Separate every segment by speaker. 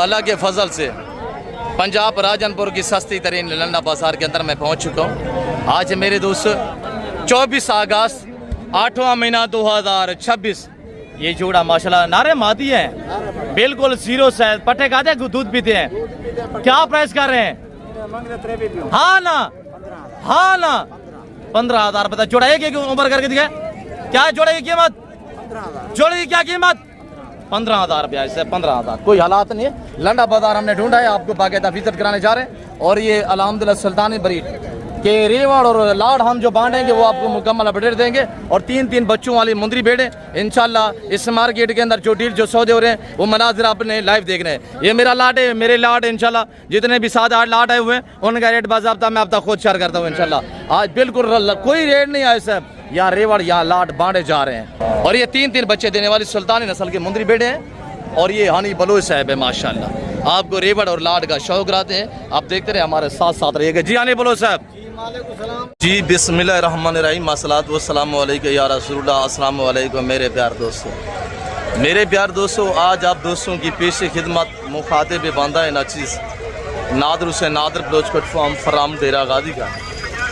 Speaker 1: अल्लाह के फजल से पंजाब राजनपुर की सस्ती तरीन लंडा बाज़ार के अंदर मैं पहुंच चुका हूं। आज मेरे दोस्त 24 अगस्त 8वां महीना 2026। ये जोड़ा माशाल्लाह नारे मादी है, बिल्कुल जीरो साइज, पट्टे खाते दूध पीते हैं। क्या प्राइस कर रहे हैं? हाँ ना, हाँ ना, 15,000 बता। जोड़ा एक उम्र करके दिखाए, क्या है जोड़े की कीमत? जोड़े की क्या कीमत? 15,000 रुपया। इससे 15,000 कोई हालात नहीं है। लंडा बाजार हमने ढूंढा है, आपको बाकायदा विजिट कराने जा रहे हैं। और ये अल्हम्दुलिल्लाह सुल्तानी ब्रीड के रेवड़ और लाड़ हम जो बांटेंगे वो आपको मुकम्मल अपडेट देंगे। और 3 बच्चों वाली मुंदरी भेड़े इंशाल्लाह इस मार्केट के अंदर जो डील जो सौदे हो रहे हैं वो मनाजिर आपने लाइव देख रहे हैं। ये मेरा लाट है, मेरे लाट इंशाल्लाह जितने भी 7-8 लाट आए हुए हैं उनका रेट बाज़ाब्ता मैं अब तक खुद शेयर करता हूँ इंशाल्लाह। आज बिल्कुल कोई रेट नहीं आया साहब, यहाँ रेवड़ यहाँ लाट बांटे जा रहे हैं। और ये 3 बच्चे देने वाली सुल्तानी नस्ल के मुंदरी भेड़े हैं। और ये हानी बलोच साहब है माशाल्लाह। आपको रेवड़ और लाट का शौक रहते हैं, आप देखते रहे, हमारे साथ साथ रहिएगा। जी हानी बलोच साहब। जी बिस्मिल्लाहिर्रहमानिर्रहीम, अस्सलातु वस्सलामु अलैका या रसूलुल्लाह। अस्सलामु अलैकुम मेरे प्यार दोस्तों, मेरे प्यार दोस्तों। आज आप दोस्तों की पेश खिदमत मुखातिब बांदा है नाचीज़ नादर से नादर बलोच प्लेटफॉर्म फराम डेरा गादी का।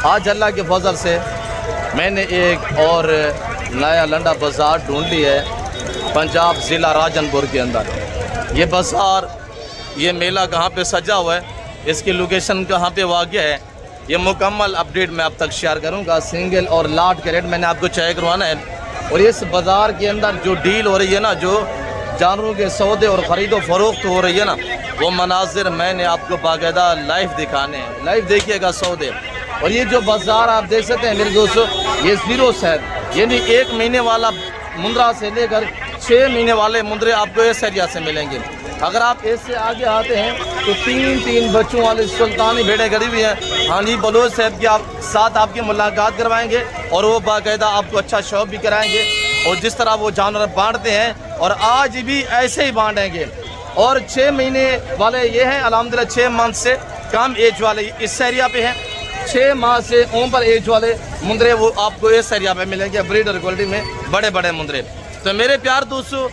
Speaker 1: आज अल्लाह के फजल से मैंने एक और नया लंडा बाज़ार ढूंढ लिया है पंजाब ज़िला राजनपुर के अंदर। ये बाज़ार, ये मेला कहाँ पे सजा हुआ है, इसकी लोकेशन कहाँ पे वाक़या है, ये मुकम्मल अपडेट मैं अब तक शेयर करूँगा। सिंगल और लाट के रेट मैंने आपको चेक करवाना है। और इस बाज़ार के अंदर जो डील हो रही है ना, जो जानवरों के सौदे और ख़रीदो फरोख्त हो रही है ना, वो मनाजिर मैंने आपको बाकायदा लाइव दिखाने हैं। लाइव देखिएगा सौदे। और ये जो बाज़ार आप देख सकते हैं मेरे दोस्तों, ये जीरो साइज, यानी 1 महीने वाला मुंद्रा से लेकर 6 महीने वाले मुंद्रे आपको इस एरिया से मिलेंगे। अगर आप इससे आगे आते हैं तो 3 बच्चों वाले सुल्तानी भेड़े गड़ी हुई हैं। हानी बलोच साहब के साथ आपकी मुलाकात करवाएंगे और वो बाकायदा आपको अच्छा शौक भी कराएंगे। और जिस तरह वो जानवर बांटते हैं और आज भी ऐसे ही बांटेंगे। और 6 महीने वाले ये हैं अल्हम्दुलिल्लाह, 6 मंथ से कम एज वाले इस एरिया पे हैं। 6 माह से ऊपर एज वाले मुंदरे वो आपको इस एरिया में मिलेंगे, ब्रीडर क्वालिटी में बड़े बड़े मुंदरे। तो मेरे प्यार दोस्तों,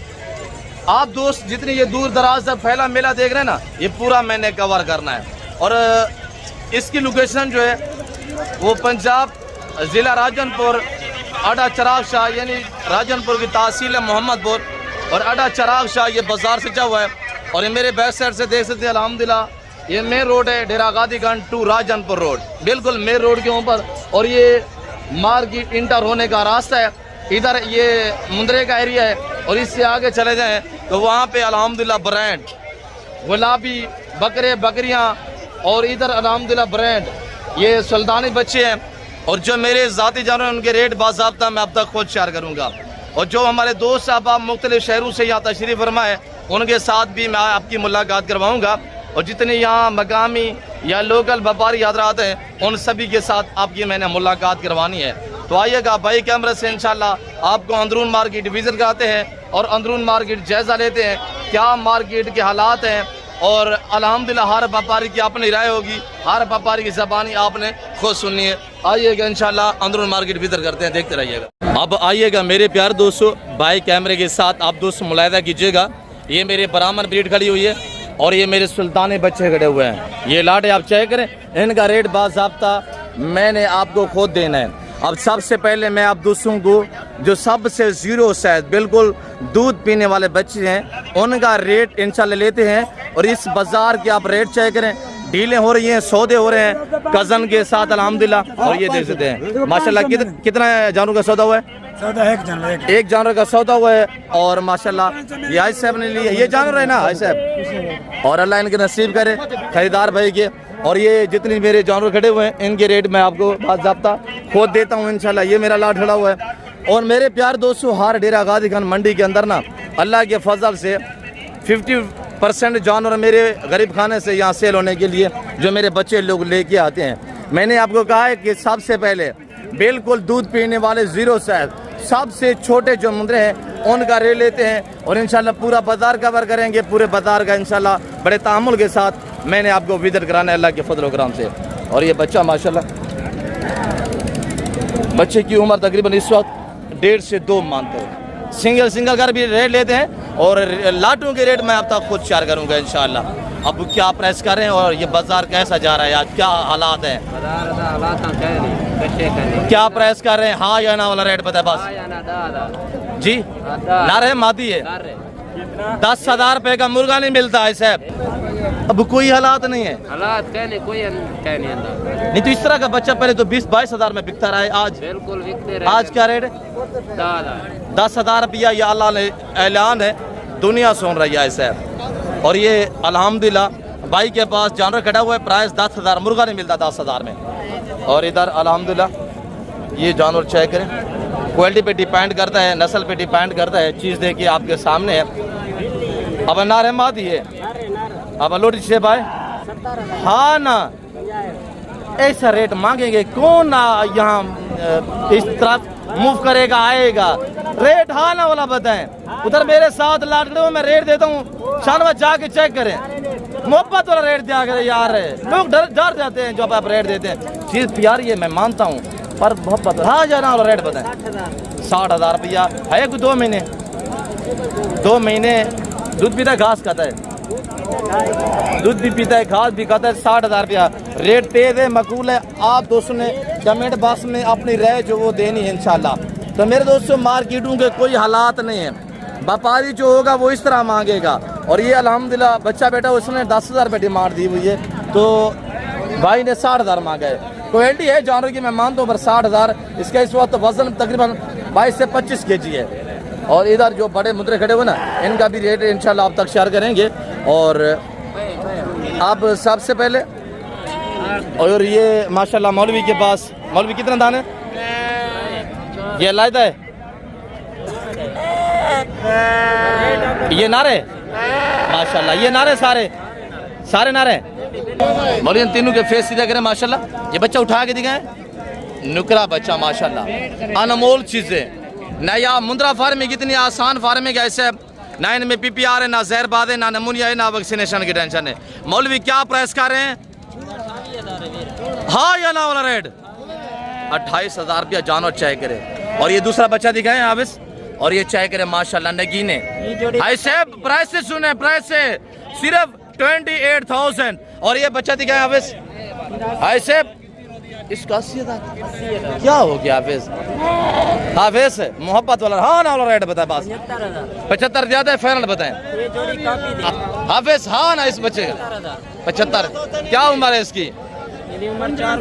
Speaker 1: आप दोस्त जितनी ये दूर दराज से पहला मेला देख रहे हैं ना, ये पूरा मैंने कवर करना है। और इसकी लोकेशन जो है वो पंजाब ज़िला राजनपुर, अड्डा चिराग शाह, यानी राजनपुर की तहसील है मोहम्मदपुर, और अड्डा चिराग शाह ये बाज़ार से जा हुआ है। और ये मेरे बैक साइड से देख सकते हैं अल्हम्दुलिल्लाह, ये मेन रोड है डेरा गादी गंज टू राजनपुर रोड, बिल्कुल मेन रोड के ऊपर। और ये मार्केट इंटर होने का रास्ता है, इधर ये मुंदरे का एरिया है। और इससे आगे चले जाएं तो वहाँ पे अल्हम्दुलिल्लाह ब्रांड गुलाबी बकरे बकरियाँ, और इधर अल्हम्दुलिल्लाह ब्रांड ये सुल्तानी बच्चे हैं। और जो मेरे ज़ाती जानवर उनके रेट बाज़ाब्ता मैं अब तक खुद शेयर करूँगा। और जो हमारे दोस्त साहब मुख्तलिफ शहरों से यहाँ तशरीफ़ फरमाए उनके साथ भी मैं आपकी मुलाकात करवाऊँगा। और जितने यहाँ मकामी या लोकल व्यापारी हज़रात हैं उन सभी के साथ आपकी मैंने मुलाकात करवानी है। तो आइएगा भाई कैमरे से इंशाल्लाह आपको अंदरून मार्केट विज़िट कराते हैं और अंदरून मार्केट जायज़ा लेते हैं, क्या मार्केट के हालात हैं। और अल्हम्दुलिल्लाह हर व्यापारी की अपनी राय होगी, हर व्यापारी की ज़बानी आपने खुद सुननी है। आइएगा इंशाल्लाह अंदरून मार्केट विज़िट करते हैं, देखते रहिएगा। अब आइएगा मेरे प्यार दोस्तों, भाई कैमरे के साथ आप दोस्त मुलाहिदा कीजिएगा। ये मेरे ब्राह्मण ब्रीड खड़ी हुई है और ये मेरे सुल्तानी बच्चे खड़े हुए हैं। ये लाटे आप चेक करें, इनका रेट बाज़ाब्ता मैंने आपको खुद देना है। अब सबसे पहले मैं आप दोस्तों को जो सबसे जीरो साइज बिल्कुल दूध पीने वाले बच्चे हैं उनका रेट इंशाल्लाह लेते हैं। और इस बाज़ार के आप रेट चेक करें, डीलें हो रही हैं, सौदे हो रहे हैं कज़न के साथ अल्हम्दुलिल्लाह। और ये देख सकते हैं माशाल्लाह कितना जानवर का सौदा हुआ है? एक जानवर का सौदा हुआ है। और माशाल्लाह ये हाई साहब ने लिया, ये जानवर है ना हाई साहब, और अल्लाह इनके नसीब करे खरीदार भाई के। और ये जितनी मेरे जानवर खड़े हुए हैं इनके रेट मैं आपको बाज़ाब्ता खुद देता हूँ इंशाल्लाह। ये मेरा लाट खड़ा हुआ है। और मेरे प्यार दोस्तों, हर डेरा गादी खान मंडी के अंदर ना अल्लाह के फजल से 50% जानवर मेरे गरीब खाने से यहाँ सेल होने के लिए जो मेरे बच्चे लोग लेके आते हैं। मैंने आपको कहा है कि सबसे पहले बिल्कुल दूध पीने वाले जीरो साइज सबसे छोटे जो मुंदरे हैं उनका रेट लेते हैं। और इंशाल्लाह पूरा बाज़ार कवर करेंगे, पूरे बाज़ार का इंशाल्लाह बड़े तामुल के साथ मैंने आपको विजिट कराना है अल्लाह के फजल कराम से। और ये बच्चा माशाल्लाह, बच्चे की उम्र तकरीबन इस वक्त 1.5 से 2 मंथ है। सिंगल सिंगल कर भी रेट लेते हैं और लाटों के रेट मैं अब तक खुद शेयर करूँगा इंशाल्लाह। अब क्या प्राइस कर रहे हैं और ये बाजार कैसा जा रहा है आज, क्या हालात हैं? क्या प्राइस कर रहे हैं? हाँ या ना वाला रेट बताए बस जी। नारे मादी है 10,000 रुपए का मुर्गा नहीं मिलता है साहब। अब कोई हालात नहीं है,
Speaker 2: हालात कहने कोई कह
Speaker 1: नहीं तो इस तरह का बच्चा पहले तो 20-22 हजार में बिकता रहा है, आज
Speaker 2: बिल्कुल बिकते रहे।
Speaker 1: आज क्या रेट है? 10,000 रुपया। ये अल्लाह ने ऐलान है, दुनिया सुन रही है साहब। और ये अल्हम्दुलिल्लाह भाई के पास जानवर खड़ा हुआ है, प्राइस 10,000, मुर्गा नहीं मिलता 10,000 में। और इधर अल्हम्दुलिल्लाह ये जानवर चेक करें, क्वालिटी पे डिपेंड करता है, नस्ल पे डिपेंड करता है। चीज़ देखिए आपके सामने है। अब नारे मादी है, अब लोटी से भाई हाँ ना ऐसा रेट मांगेंगे कौन ना यहाँ इस तरफ मूव करेगा आएगा। रेट हाँ ना वाला बताएं। उधर मेरे साथ लाटड़ों में रेट देता हूँ, शानवा जाके चेक करें, मोहब्बत वाला रेट दिया करें यार। लोग डर जाते हैं जब आप रेट देते हैं। चीज़ प्यारी है मैं मानता हूँ, पर मोहब्बत हाँ जाना वाला रेट बताएं। 60,000 रुपया है। 2 महीने दूध पीता है, घास खाता है, दूध भी पीता है, घास भी खाता है। 60,000 रुपया रेट तेज है, मकबूल है। आप दोस्तों ने कमेंट बॉक्स में अपनी राय जो वो देनी है इंशाल्लाह। तो मेरे दोस्तों मार्केटों के कोई हालात नहीं है, व्यापारी जो होगा वो इस तरह मांगेगा। और ये अल्हम्दुलिल्लाह बच्चा बेटा उसने 10,000 रुपये डिमांड दी हुई है, तो भाई ने 60,000 मांगा है। क्वालिटी है जानवर की मैं मानता हूँ, पर 60,000 इसका इस वक्त वजन तकरीबन 22 से 25 kg है। और इधर जो बड़े मुद्रे खड़े हुए ना, इनका भी रेट इंशाल्लाह आप तक शेयर करेंगे। और आप सबसे पहले और ये माशाल्लाह मौलवी के पास, मौलवी कितना दान है? ये लायदा है, ये नारे माशाल्लाह, ये नारे सारे नारे। मौलवी तीनों के फेस सीधा करें माशाल्लाह। ये बच्चा उठा के दिखाएं, नुकरा बच्चा माशाल्लाह, अनमोल चीज़ें। नया मुंद्रा फार्मिंग इतनी आसान फार्मिंग है ऐसे, ना इनमें PPR है, ना जहरबाद है, ना नमूनिया है, ना वैक्सीनेशन की टेंशन है। मौलवी क्या प्राइस कर रहे हैं? हाँ या ना वाला रेट 28,000 रुपया जानवर चाय करे। और ये दूसरा बच्चा दिखाएं हाफिज, और ये चाय करे माशाल्लाह नगीने। ऐसे प्राइस से सुने, प्राइस से सिर्फ 28,000। और ये बच्चा दिखाएं हाफिज, ऐसे इसका 80,000 क्या हो गया हाफिज? हाफिज मोहब्बत वाला हाँ ना वाला रेट बताए बस। 75 ज्यादा है, फाइनल बताएं हाफिज। हाँ ना इस बच्चे का 75। क्या उम्र है इसकी?
Speaker 2: उम्र 4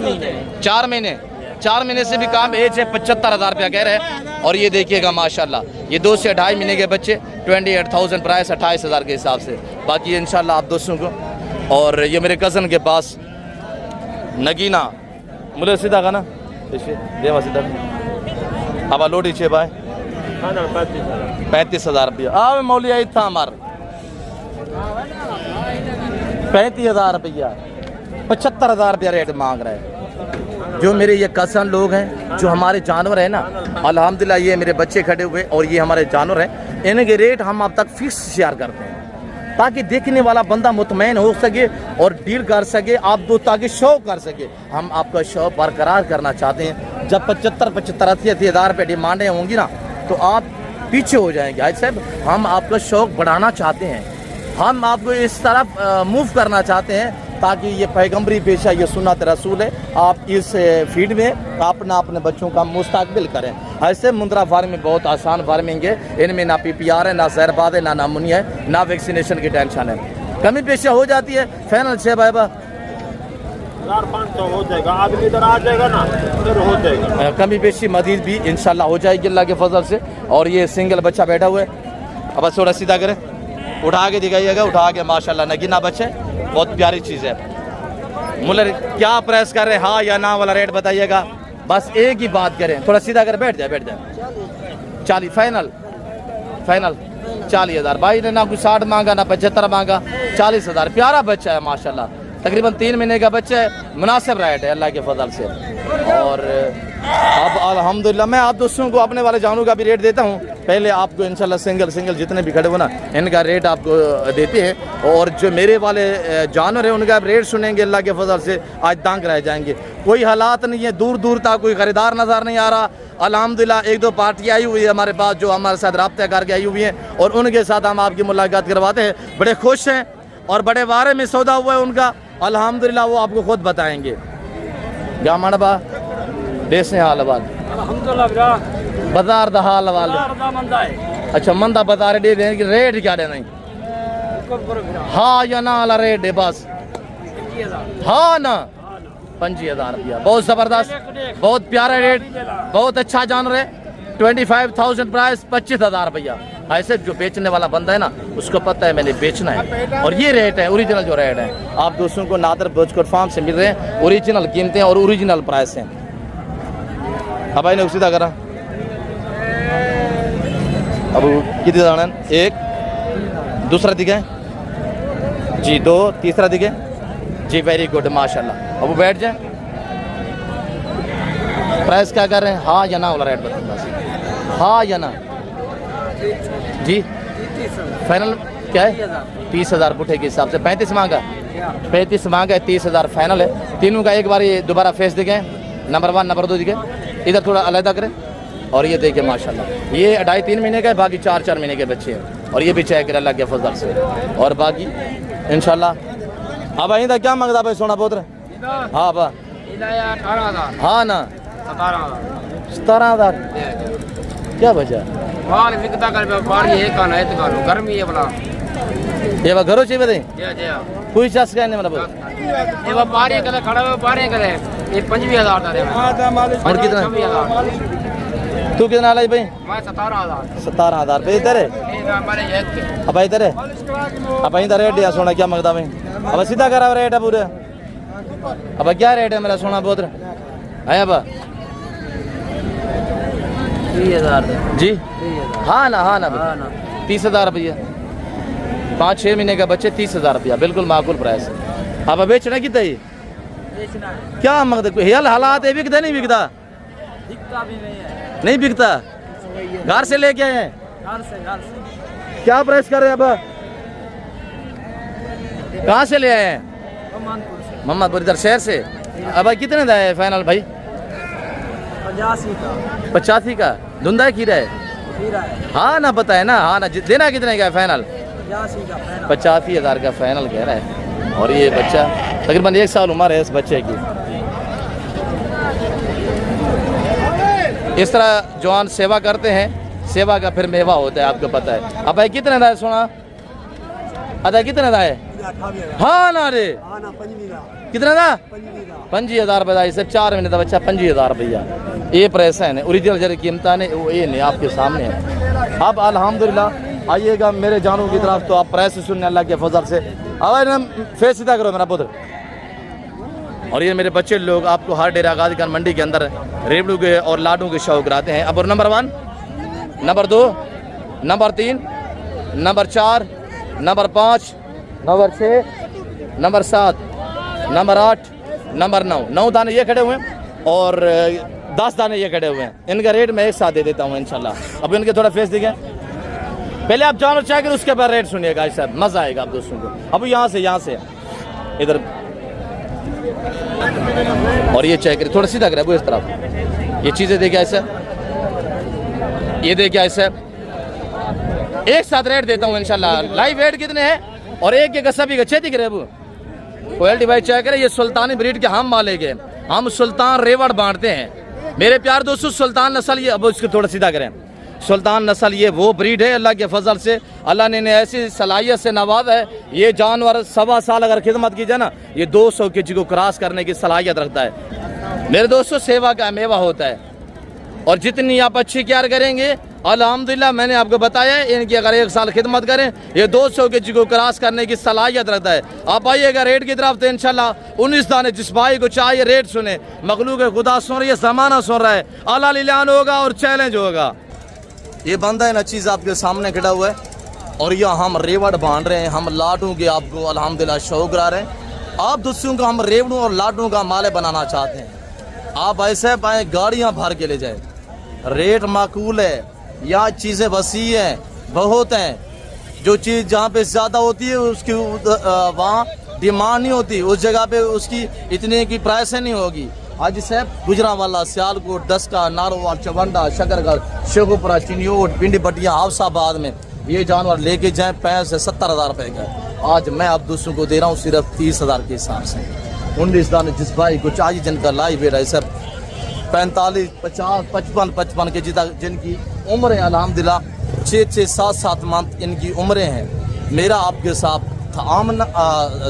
Speaker 2: महीने।
Speaker 1: 4 महीने से भी कम एज है, 75,000 रुपया कह रहे हैं। और ये देखिएगा माशाल्लाह, ये 2 से 2.5 महीने के बच्चे, 28,000 प्राइस, 28,000 के हिसाब से। बाकी इंशाल्लाह आप दोस्तों को। और ये मेरे कज़न के पास नगीना मुझे सीधा का ना देवा सीधा अब लोटी छे भाई 35,000 रुपया। आ मौली आई था हमार 35,000 रुपया, 75,000 रुपया रेट मांग रहे हैं। जो मेरे ये कसन लोग हैं, जो हमारे जानवर हैं ना, अल्हम्दुलिल्लाह ये मेरे बच्चे खड़े हुए और ये हमारे जानवर हैं, इनके रेट हम अब तक फिक्स शेयर करते हैं ताकि देखने वाला बंदा मुतमैन हो सके और डील कर सके, आप दो ताकि शौक कर सके। हम आपका शौक बरकरार करना चाहते हैं। जब 75-80,000 रुपये डिमांडें होंगी ना, तो आप पीछे हो जाएंगे। आज साहब हम आपका शौक बढ़ाना चाहते हैं, हम आपको इस तरफ मूव करना चाहते हैं ताकि ये पैगम्बरी पेशा, ये सुन्नत रसूल है। आप इस फील्ड में अपने बच्चों का मुस्तकबिल करें। ऐसे मुंद्रा फार्मिंग बहुत आसान फार्मिंग है, इनमें ना PPR है, ना जहरबाद है, ना नमूनिया है, ना वैक्सीनेशन की टेंशन है। कमी पेशा हो जाती है, फाइनल 6 भाई
Speaker 3: 400-500 हो जाएगा, आदमी इधर आ जाएगा ना, फिर हो जाएगा।
Speaker 1: कमी पेशी मजीद भी इंशाल्लाह हो जाएगी अल्लाह के फजल से। और ये सिंगल बच्चा बैठा हुआ है, अब थोड़ा सीधा करें, उठा के दिखाइएगा, उठा के माशाल्लाह नगीना बच्चे, बहुत प्यारी चीज़ है। मुल्ला क्या प्राइस कर रहे हैं? हाँ या ना वाला रेट बताइएगा, बस एक ही बात करें। थोड़ा सीधा कर, बैठ जाए 40 फाइनल 40,000। भाई ने ना कुछ 60 मांगा, ना 75 मांगा, 40,000। प्यारा बच्चा है माशाल्लाह, तकरीबन 3 महीने का बच्चा है, मुनासिब रेट है अल्लाह के फजल से। और अब अल्हम्दुलिल्लाह मैं आप दोस्तों को अपने वाले जानवर का भी रेट देता हूँ। पहले आपको इंशाल्लाह सिंगल जितने भी खड़े हो ना, इनका रेट आपको देते हैं। और जो मेरे वाले जानवर हैं उनका रेट सुनेंगे, अल्लाह के फजल से आज दंग रह जाएंगे। कोई हालात नहीं है, दूर दूर तक कोई ख़रीदार नज़र नहीं आ रहा। अल्हम्दुलिल्लाह एक दो पार्टी आई हुई है हमारे पास जो हमारे साथ रब्ता करके आई हुई हैं, और उनके साथ हम आपकी मुलाकात करवाते हैं। बड़े खुश हैं और बड़े वारे में सौदा हुआ है उनका, अल्हम्दुलिल्लाह वो आपको खुद बताएंगे। क्या मानबा देश ने हाल बात बाजार दा हाल वाल। अच्छा मंदा बता रहे दे कि रेट क्या देना हाँ या ना वाला रेट है बस हाँ ना 25,000 रुपया। बहुत ज़बरदस्त, बहुत प्यारा रेट, बहुत अच्छा जानवर है। 25,000 प्राइस, 25,000 रुपया। ऐसे जो बेचने वाला बंदा है ना उसको पता है मैंने बेचना है, और ये रेट है ओरिजिनल जो रेट है। आप दोस्तों को नादर बजकोट फार्म से मिल रहे हैं, ओरिजिनल कीमतें और ओरिजिनल प्राइस हैं। अब भाई ने सीधा करा अब कितने दाना एक दूसरा दिखे जी, दो तीसरा दिखे जी, वेरी गुड माशाल्लाह। अब वो बैठ जाए, प्राइस क्या कर रहे हैं हाँ या ना वाला रेट बताओ बस, हाँ या ना जी। फाइनल क्या है 30,000 पुठे के हिसाब से 35 मांगा, 35 मांगा है, 30,000 फाइनल है। तीनों का एक बार ये दोबारा फेस दिखे, नंबर 1 नंबर 2 दिखे, इधर थोड़ा अलग करें। और ये देखिए माशाल्लाह ये 2.5-3 महीने का है, बाकी 4-4 महीने के बच्चे हैं। और ये भी चेक कर अल्लाह के फजल से, और बाकी इंशाल्लाह। अब आई क्या मांगता भाई सोना पुत्र हाँ बा
Speaker 2: 18,000
Speaker 1: हाँ ना 17,000 क्या बचा
Speaker 2: बाल विकता कर बाल ये काना है तो गर्मी है बला
Speaker 1: ये घरों चाहिए बताए
Speaker 2: जे
Speaker 1: कोई चास क्या नहीं मतलब
Speaker 2: ये वो बारे कले खड़ा हुआ बारे कले ये 25,000 दा दे
Speaker 1: और कितना
Speaker 2: 26,000
Speaker 1: तू कितना लाई भाई
Speaker 2: मैं 17,000
Speaker 1: 17,000 पे इधर है
Speaker 2: ये हमारे एक के
Speaker 1: अब इधर है अब इधर रेट दिया सोना क्या मांगता भाई अब सीधा करा रेट है पूरे। अब क्या रेट है मेरा सोना पुत्र है अब
Speaker 2: 30,000
Speaker 1: जी हाँ ना 30,000 रुपया 5-6 महीने का बच्चे 30,000 रुपया बिल्कुल माकूल प्राइस है। अब बेचना कितना ही क्या मांगते कोई हेल हालात है बिकता नहीं बिकता नहीं बिकता घर से लेके आए हैं क्या प्राइस कर रहे हैं अब कहाँ से ले आए हैं मोहम्मदपुर इधर शहर से। अब भाई कितने का है फाइनल भाई 85 का धुंधा है खीरा है हाँ ना पता है ना हाँ ना देना कितने का है फाइनल 85,000 का फाइनल कह रहा है। और ये बच्चा तकरीबन 1 साल उम्र है इस बच्चे की। इस तरह जवान सेवा करते हैं, सेवा का फिर मेवा होता है आपको पता है। अब भाई कितने का है सोना अदा कितने का है हाँ ना रे कितने का 25,000 रुपये सिर्फ 4 महीने का बच्चा 25,000 रुपया। ये प्राइस है ओरिजिनल जरी कीमत ने वो ये नहीं आपके सामने है। अब अल्हम्दुलिल्लाह आइएगा मेरे जानों की तरफ तो आप प्राइस सुनने अल्लाह के फजल से। अब फेस सीधा करो मेरा पुत्र। और ये मेरे बच्चे लोग आपको हर डेरा गाजी खान मंडी के अंदर रेवड़ू के और लाडू के शौक कराते हैं। अब number 1 number 2 number 3 number 4 number 5 number 6 number 7 number 8 number 9 दाने ये खड़े हुए हैं और 10 दाने ये खड़े हुए हैं। इनका रेट मैं एक साथ दे देता हूँ इंशाल्लाह। अब इनके थोड़ा फेस दिखे, पहले आप जानना चाहिए उसके बाद रेट सुनिएगा साहब, मज़ा आएगा आप दोस्तों को। अब यहाँ से इधर और ये चेक करिए थोड़ा सीधा करें वो इस तरफ। ये चीज़ें देखिए ऐसा, ये देखिए ऐसा एक साथ रेट देता हूँ इंशाल्लाह। लाइव वेट कितने हैं और एक के सभी का छेती करे वो क्वालिटी भाई चेक करें। ये सुल्तानी ब्रीड के हम मालिक हैं, हम सुल्तान रेवड़ बांटते हैं मेरे प्यार दोस्तों। सुल्तान नस्ल ये अब इसको थोड़ा सीधा करें, सुल्तान नस्ल ये वो ब्रीड है अल्लाह के फजल से, अल्लाह ने ऐसी सलाहियत से नवाजा है। ये जानवर 1.25 साल अगर खिदमत की जाए ना ये 200 केजी को क्रॉस करने की सलाहियत रखता है मेरे दोस्तों। सेवा का मेवा होता है और जितनी आप अच्छी केयर करेंगे अल्हम्दुलिल्लाह मैंने आपको बताया है इनकी अगर 1 साल खिदमत करें ये 200 केजी को क्रॉस करने की सलाहियत रखता है। आप आइएगा रेट की तरफ तो इंशाल्लाह 19 दाने जिस भाई को चाहिए रेट सुने। मखलूक खुदा सुन रही है, ज़माना सुन रहा है, अला लिलान होगा और चैलेंज होगा। ये बंदा है ना चीज़ आपके सामने खड़ा हुआ है और यहाँ हम रेवड़ बांध रहे हैं, हम लाडू के आपको अल्हम्दुलिल्लाह शौक करा रहे हैं। आप दोस्तों को हम रेवड़ों और लाडू का माले बनाना चाहते हैं। आप ऐसे पाए गाड़ियां भर के ले जाए, रेट माकूल है, यहाँ चीज़ें वसी हैं, बहुत हैं। जो चीज़ जहाँ पे ज़्यादा होती है उसकी वहाँ डिमांड नहीं होती, उस जगह पे उसकी इतने की प्राइस नहीं होगी। हाजी साहब गुजरांवाला, सियालकोट, दसका, नारोवाल, चवंडा, शकरगढ़, शेखुपुरा, चिन्योट, पिंडी बटिया, हाफसाबाद में ये जानवर लेके जाएं 65 से 70 हज़ार रुपये का। आज मैं आप दूसरों को दे रहा हूँ सिर्फ 30 हज़ार के हिसाब से। 19 दाने जिस भाई को चाहिए, जिनका लाइव वेट है सब 45, 50, 55 के जिनकी उम्र है अल्हम्दुलिल्लाह 6, 7 मंथ इनकी उम्रें हैं। मेरा आपके साथ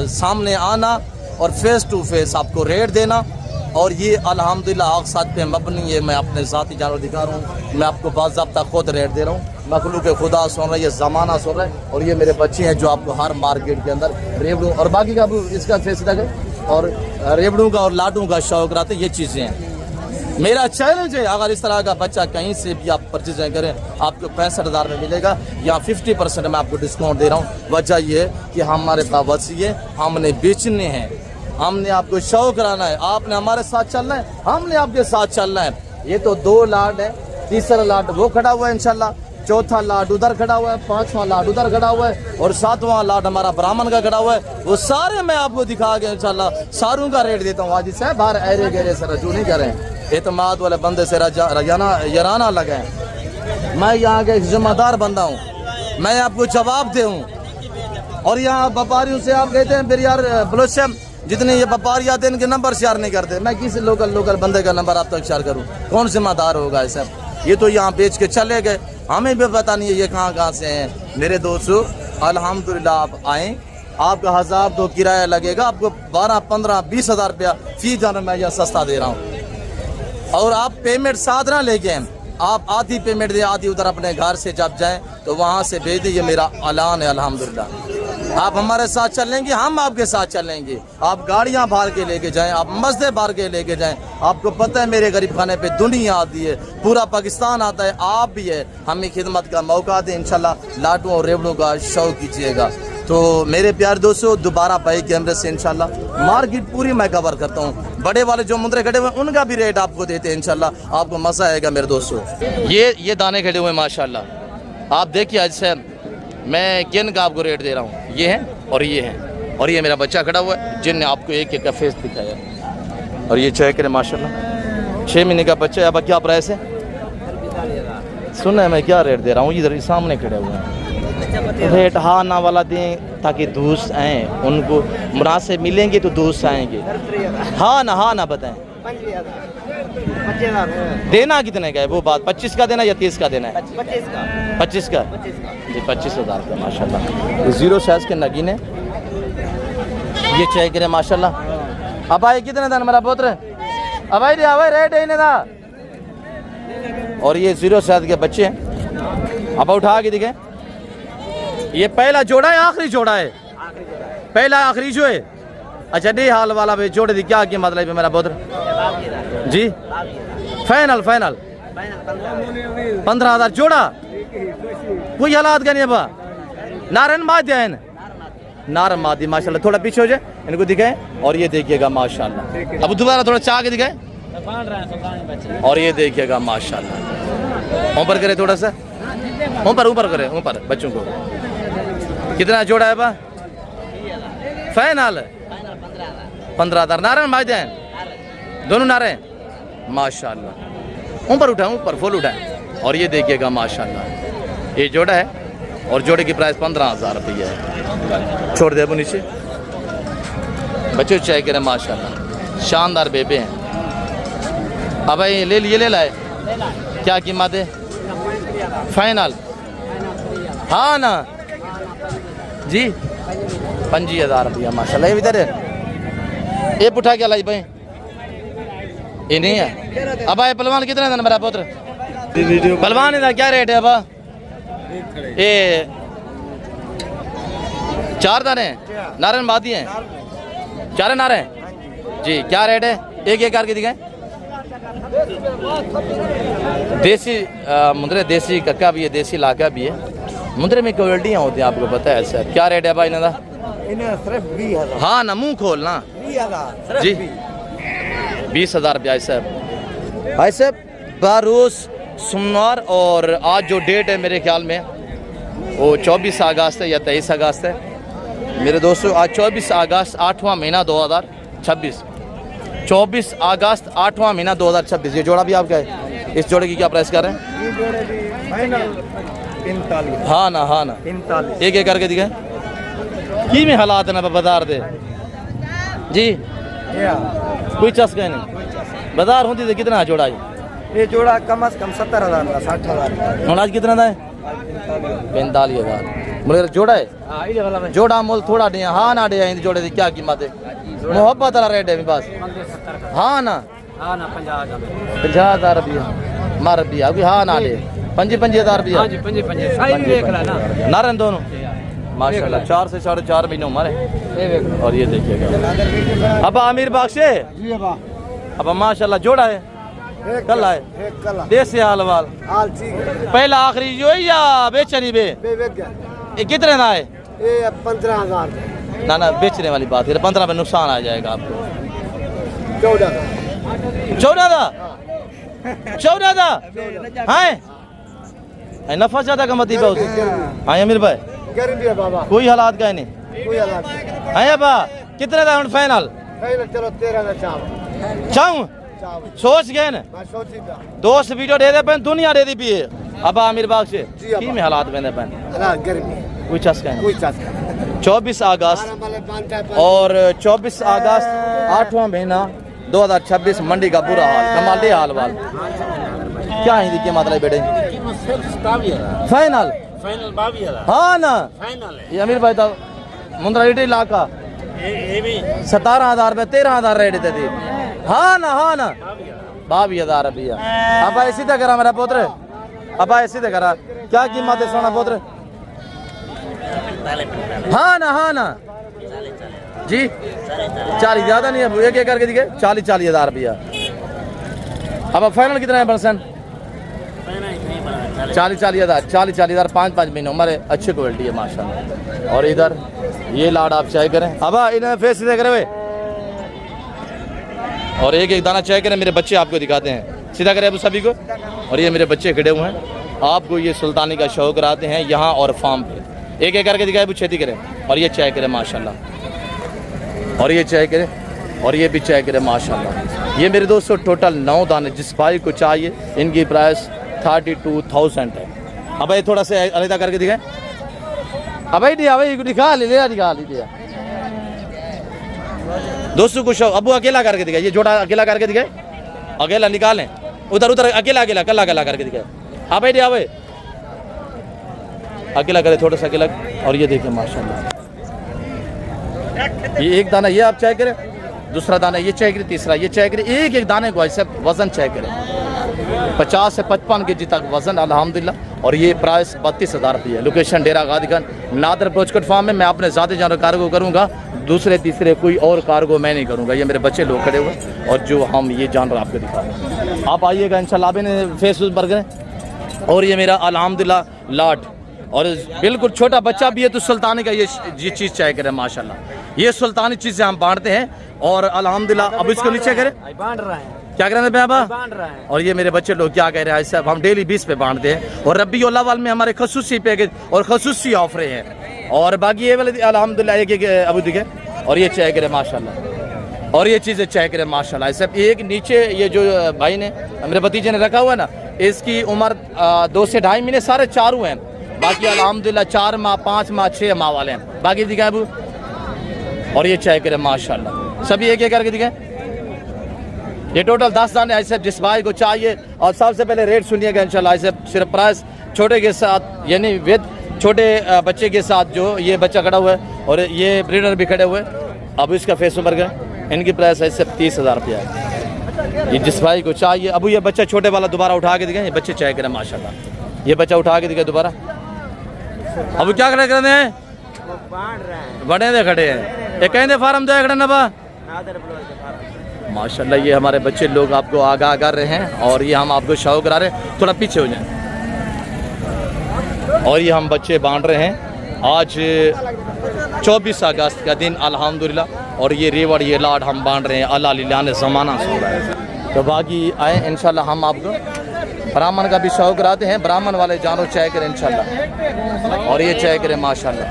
Speaker 1: सामने आना और फेस टू फेस आपको रेट देना, और ये अल्हम्दुलिल्लाह आग साथ पे मबनी है। मैं अपने ज़ाती जानवर दिखा रहा हूँ, मैं आपको बाज़ाब्ता खुद रेट दे रहा हूँ। मखलूक खुदा सुन रहा है, ये ज़माना सुन रहा है, और ये मेरे बच्चे हैं जो आपको हर मार्केट के अंदर रेवड़ू और बाकी का इसका फेस है, और रेवड़ू का और लाडू का शौक रहते, ये चीज़ें हैं। मेरा चैलेंज है, अगर इस तरह का बच्चा कहीं से भी आप परचेज करें आपको 65 हज़ार में मिलेगा, या 50% मैं आपको डिस्काउंट दे रहा हूँ। वजह ये है कि हमारे पास वसी है, हमने बेचने हैं, हमने आपको शौक कराना है, आपने हमारे साथ चलना है, हमने आपके साथ चलना है। ये तो 2 लाट है, तीसरा लाट वो खड़ा हुआ है इंशाल्लाह, चौथा लाट उधर खड़ा हुआ है, 5वां लाट उधर खड़ा हुआ है, और 7वां लाट हमारा ब्राह्मण का खड़ा हुआ है। वो सारे मैं आपको दिखा के इंशाल्लाह सारों का रेट देता हूँ। आज साहब बाहर ऐरे गहरे से रजू नहीं करें, एतमाद वाले बंदे से यराना लगे। मैं यहाँ का एक जिम्मेदार बंदा हूँ, मैं आपको जवाब दे हूँ। और यहाँ व्यापारियों से आप कहते हैं फिर यार बलोचम जितने ये व्यापारी आते हैं इनके नंबर शेयर नहीं करते, मैं किसी लोकल बंदे का नंबर आप तक शेयर करूँ, कौन जिम्मेदार होगा ऐसा? ये तो यहाँ बेच के चले गए, हमें भी पता नहीं है ये कहाँ से हैं। मेरे दोस्तों अल्हम्दुलिल्लाह आप आएँ, आपका 1000 तो किराया लगेगा, आपको 12, 15, 20 हज़ार रुपया फी जाना मैं यह सस्ता दे रहा हूँ। और आप पेमेंट साथ ना लेके आए, आप आधी पेमेंट दे, आधी उधर अपने घर से जब जाएं तो वहाँ से भेज दीजिए। मेरा ऐलान है अल्हम्दुलिल्लाह, आप हमारे साथ चलेंगे, हम आपके साथ चलेंगे। आप गाड़ियाँ भार के लेके जाएं, आप मस्जिद भार के लेके जाएं। आपको पता है मेरे गरीब खाने पे दुनिया आती है, पूरा पाकिस्तान आता है, आप भी है। हमें खिदमत का मौका दें, इंशाल्लाह लाटू और रेवड़ों का शौक कीजिएगा। तो मेरे प्यार दोस्तों दोबारा भाई कैमरे से इंशाल्लाह मार्केट पूरी मैं कवर करता हूँ। बड़े वाले जो मुंदरे खड़े हुए उनका भी रेट आपको देते हैं, इंशाल्लाह आपको मज़ा आएगा मेरे दोस्तों। ये दाने खड़े हुए माशाल्लाह, आप देखिए आज से मैं किन का आपको रेट दे रहा हूँ, ये है और ये है, और ये मेरा बच्चा खड़ा हुआ है जिनने आपको एक का फेस दिखाया। और ये चेक करें माशाल्लाह 6 महीने का बच्चा है। अब क्या प्राइस है सुना, मैं क्या रेट दे रहा हूँ, इधर सामने खड़े हुए हैं। रेट हाँ ना वाला दें ताकि दोस्त आएँ, उनको मुनासिब मिलेंगे तो दोस्त आएंगे। हाँ ना बताएं, देना कितने का है वो बात, 25 का देना या 30 का देना है? 25 का जी, 25,000 का माशाल्लाह। 0 साइज के नगीने ये चेक करें माशाल्लाह। अब आए कितने दान मेरा पुत्र, अब आई रेट है इन्हें दा। और ये 0 साइज के बच्चे हैं, अब उठा के दिखे। ये पहला जोड़ा है आखिरी जोड़ा है? पहला आखिरी जो है, अच्छा नहीं हाल वाला भाई जोड़े दी क्या की मतलब है मेरा पुत्र जी? फाइनल 15,000 जोड़ा, कोई हालात का नहीं बा। नारायण मादी है, नारायण मादी माशाल्लाह। थोड़ा पीछे हो जाए, इनको दिखाए। और ये देखिएगा माशाल्लाह, अब दोबारा थोड़ा चाह के दिखाए। और ये देखिएगा माशाल्लाह, ऊपर करे थोड़ा सा, ऊपर करे, ऊपर बच्चों को। कितना जोड़ा है बा? फाइनल 15,000। नारायण मादी है, दोनों नारे माशाल्लाह। ऊपर उठाएं, ऊपर फुल उठाएं। और ये देखिएगा माशाल्लाह ये जोड़ा है, और जोड़े की प्राइस 15,000 रुपये है। छोड़ दे अब नीचे, बच्चे चेक करें माशाल्लाह, शानदार बेबे हैं। अब भाई ले लाए, क्या कीमत है? फाइनल हाँ ना जी, 25,000 रुपया माशाल्लाह। ये इधर है, ये पुठा क्या लाई भाई, ये नहीं है। अब आए पलवान कितने था मेरा पुत्र? पलवान था क्या रेट है अब? ये 4 दाने नारायण बादी हैं, 4 नारे जी। क्या रेट है? एक करके दिखाएं। देसी मुंदरे, देसी कक्का भी है, देसी लाका भी है। मुंदरे में क्वालिटियाँ होती हैं, आपको पता है सर। क्या रेट है भाई इन्हें? हाँ ना, मुँह खोलना जी, 20,000 रुपया साहब। ऐसे बारोज सोमवार और आज जो डेट है मेरे ख्याल में वो 24 अगस्त है या 23 अगस्त है मेरे दोस्तों। आज 24 अगस्त 8वां महीना 2026, 24 अगस्त 8वां महीना 2026। ये जोड़ा भी आपका है। इस जोड़े की क्या प्राइस कर रहे हैं? हाँ ना 45 एक एक करके दिखाए की में हालात ना बाजार दे जी कोई चस्का नहीं बाजार होती तो कितना जोड़ा
Speaker 4: ये जोड़ा कम से कम 70,000 का 60,000
Speaker 1: और आज कितना था? 45,000 बोले जोड़ा है जोड़ा मोल थोड़ा दिया हाँ ना दिया इन जोड़े की क्या कीमत है? मोहब्बत वाला रेट है मेरे पास। हाँ ना 50,000 रुपया मार रुपया अभी हाँ ना दे 55,000 रुपया नारन दोनों माशाल्लाह 4 से 4.5 महीने उम्र है। और ये देखिएगा अब आमिर बाग से अब माशाल्लाह जोड़ा है कल आए देश से हाल वाल पहला आखिरी जो है या बेचनी बे ये कितने ना है?
Speaker 4: 15,000
Speaker 1: ना बेचने वाली बात है 15 में नुकसान आ जाएगा आपको। 14 था हाँ नफा ज्यादा का मत हाँ अमीर भाई कोई हालात का नहीं है बा कितने था फाइनल?
Speaker 4: चलो 13
Speaker 1: चाहूँ सोच गए ना दोस्त वीडियो दे दे पैन दुनिया दे दी पिए अब आमिर बाग से की में हालात बने पैन कोई चस्का नहीं 24 अगस्त और 24 अगस्त 8वां महीना 2026 मंडी का बुरा हाल कमाली हाल वाल क्या हिंदी की मतलब बेटे फाइनल हाँ ना ये अमीर भाई था मुंद्रा रेट इलाका 17,000 में 13,000 रेट थे हाँ ना 22,000 रुपया अब ऐसी तो करा मेरा पुत्र अब ऐसी तो करा क्या कीमत है सोना पुत्र? हाँ ना जी 40 ज्यादा नहीं है एक एक करके दिखे 40,000 रुपया। अब फाइनल कितना है परसेंट? 40,000 5 महीने उम्र है अच्छी क्वालिटी है माशाल्लाह। और इधर ये लाड आप चाय करें अब इन्हें फेस सीधे करे हुए और एक एक दाना चाय करें। मेरे बच्चे आपको दिखाते हैं सीधा करें अब सभी को। और ये मेरे बच्चे खड़े हुए हैं आपको ये सुल्तानी का शौक कराते हैं यहाँ और फार्म पे एक एक करके दिखाए छेती करें। और ये चाय करें माशाल्लाह और ये चाय करें और ये भी चाय करें माशाल्लाह। ये मेरे दोस्तों टोटल 9 दाने जिस भाई को चाहिए इनकी प्राइस 32,000 है। अब ये थोड़ा सा अलग करके दिखाए अब दिखा लीजिए दोस्तों कुछ अबू अकेला करके दिखाए ये जोड़ा अकेला करके दिखाए अकेला निकालें उधर अकेला कल्ला करके दिखाए अब अकेला करे थोड़ा सा अकेला। और ये देखिए माशाल्लाह ये एक दाना ये आप चाय करें दूसरा दाना ये चाय करें तीसरा ये चाय करें एक एक दाने को ऐसे वजन चाय करें 50 से 55 केजी तक वजन अल्हम्दुलिल्लाह। और ये प्राइस 32,000 रुपये। लोकेशन डेरा गादीगंज नादर पोचकट फार्म में। मैं अपने ज़ाती जानवर कार्गो करूँगा दूसरे तीसरे कोई और कार्गो मैं नहीं करूँगा। ये मेरे बच्चे लोग खड़े हुए और जो हम ये जानवर आपको दिखा रहे हैं आप आइएगा इंशाल्लाह। आपने फेसबुक पर गए और ये मेरा अल्हम्दुलिल्लाह लाट और बिल्कुल छोटा बच्चा भी है तो सुल्तानी का ये चीज़ चाय करें माशाल्लाह। ये सुल्तानी चीज़ें हम बांटते हैं और अल्हम्दुलिल्लाह। अब इसको नीचे करें
Speaker 4: बांट रहा है
Speaker 1: क्या करें बाबा
Speaker 4: बांट रहा है।
Speaker 1: और ये मेरे बच्चे लोग क्या कह रहे हैं साहब हम डेली 20 पे बांटते हैं और रब्बी अव्वल में हमारे खसूसी पैकेज और खसूसी ऑफरें हैं और बाकी ये वाले अल्हम्दुलिल्लाह एक अबू दिखे। और ये चाय करें माशाल्लाह और ये चीज़ें चाय करें माशाल्लाह। सब एक नीचे ये जो भाई ने मेरे भतीजे ने रखा हुआ है ना इसकी उम्र 2 से 2.5 महीने सारे चारों हैं। बाकी अल्हम्दुलिल्लाह 4 माह 5 माह 6 माह वाले हैं बाकी दिखाए अबू। और ये चाय करें माशाल्लाह सभी एक एक करके दिखाए। ये टोटल 10 दाने ऐसे जिस भाई को चाहिए। और सबसे पहले रेट सुनिएगा इंशाल्लाह। ऐसे सिर्फ प्राइस छोटे के साथ यानी विद छोटे बच्चे के साथ जो ये बच्चा खड़ा हुआ है और ये ब्रीडर भी खड़े हुए अब इसका फेस उम्र गए इनकी प्राइस ऐसे 30,000 रुपया है। ये जिस भाई को चाहिए अब ये बच्चा छोटे वाला दोबारा उठा के दिखाए। ये बच्चे चाय करें माशाल्लाह। ये बच्चा उठा के दिखाए दोबारा। अब क्या कर रहे हैं बड़े दे खड़े हैं ये कहें फार्म दे खड़े ना बा माशाल्लाह। ये हमारे बच्चे लोग आपको आगाह कर रहे हैं और ये हम आपको शौक करा रहे हैं थोड़ा पीछे हो जाए। और ये हम बच्चे बांट रहे हैं आज 24 अगस्त का दिन अल्हम्दुलिल्लाह। और ये रेवड़ ये लाड हम बांट रहे हैं अल्लाह लिल्लाह ने ज़माना सो रहा है तो बाकी आए इंशाल्लाह हम आपको ब्राह्मण का भी शौक कराते हैं। ब्राह्मण वाले जानवर चाय करें इंशाल्लाह, और ये चाय करें माशाल्लाह।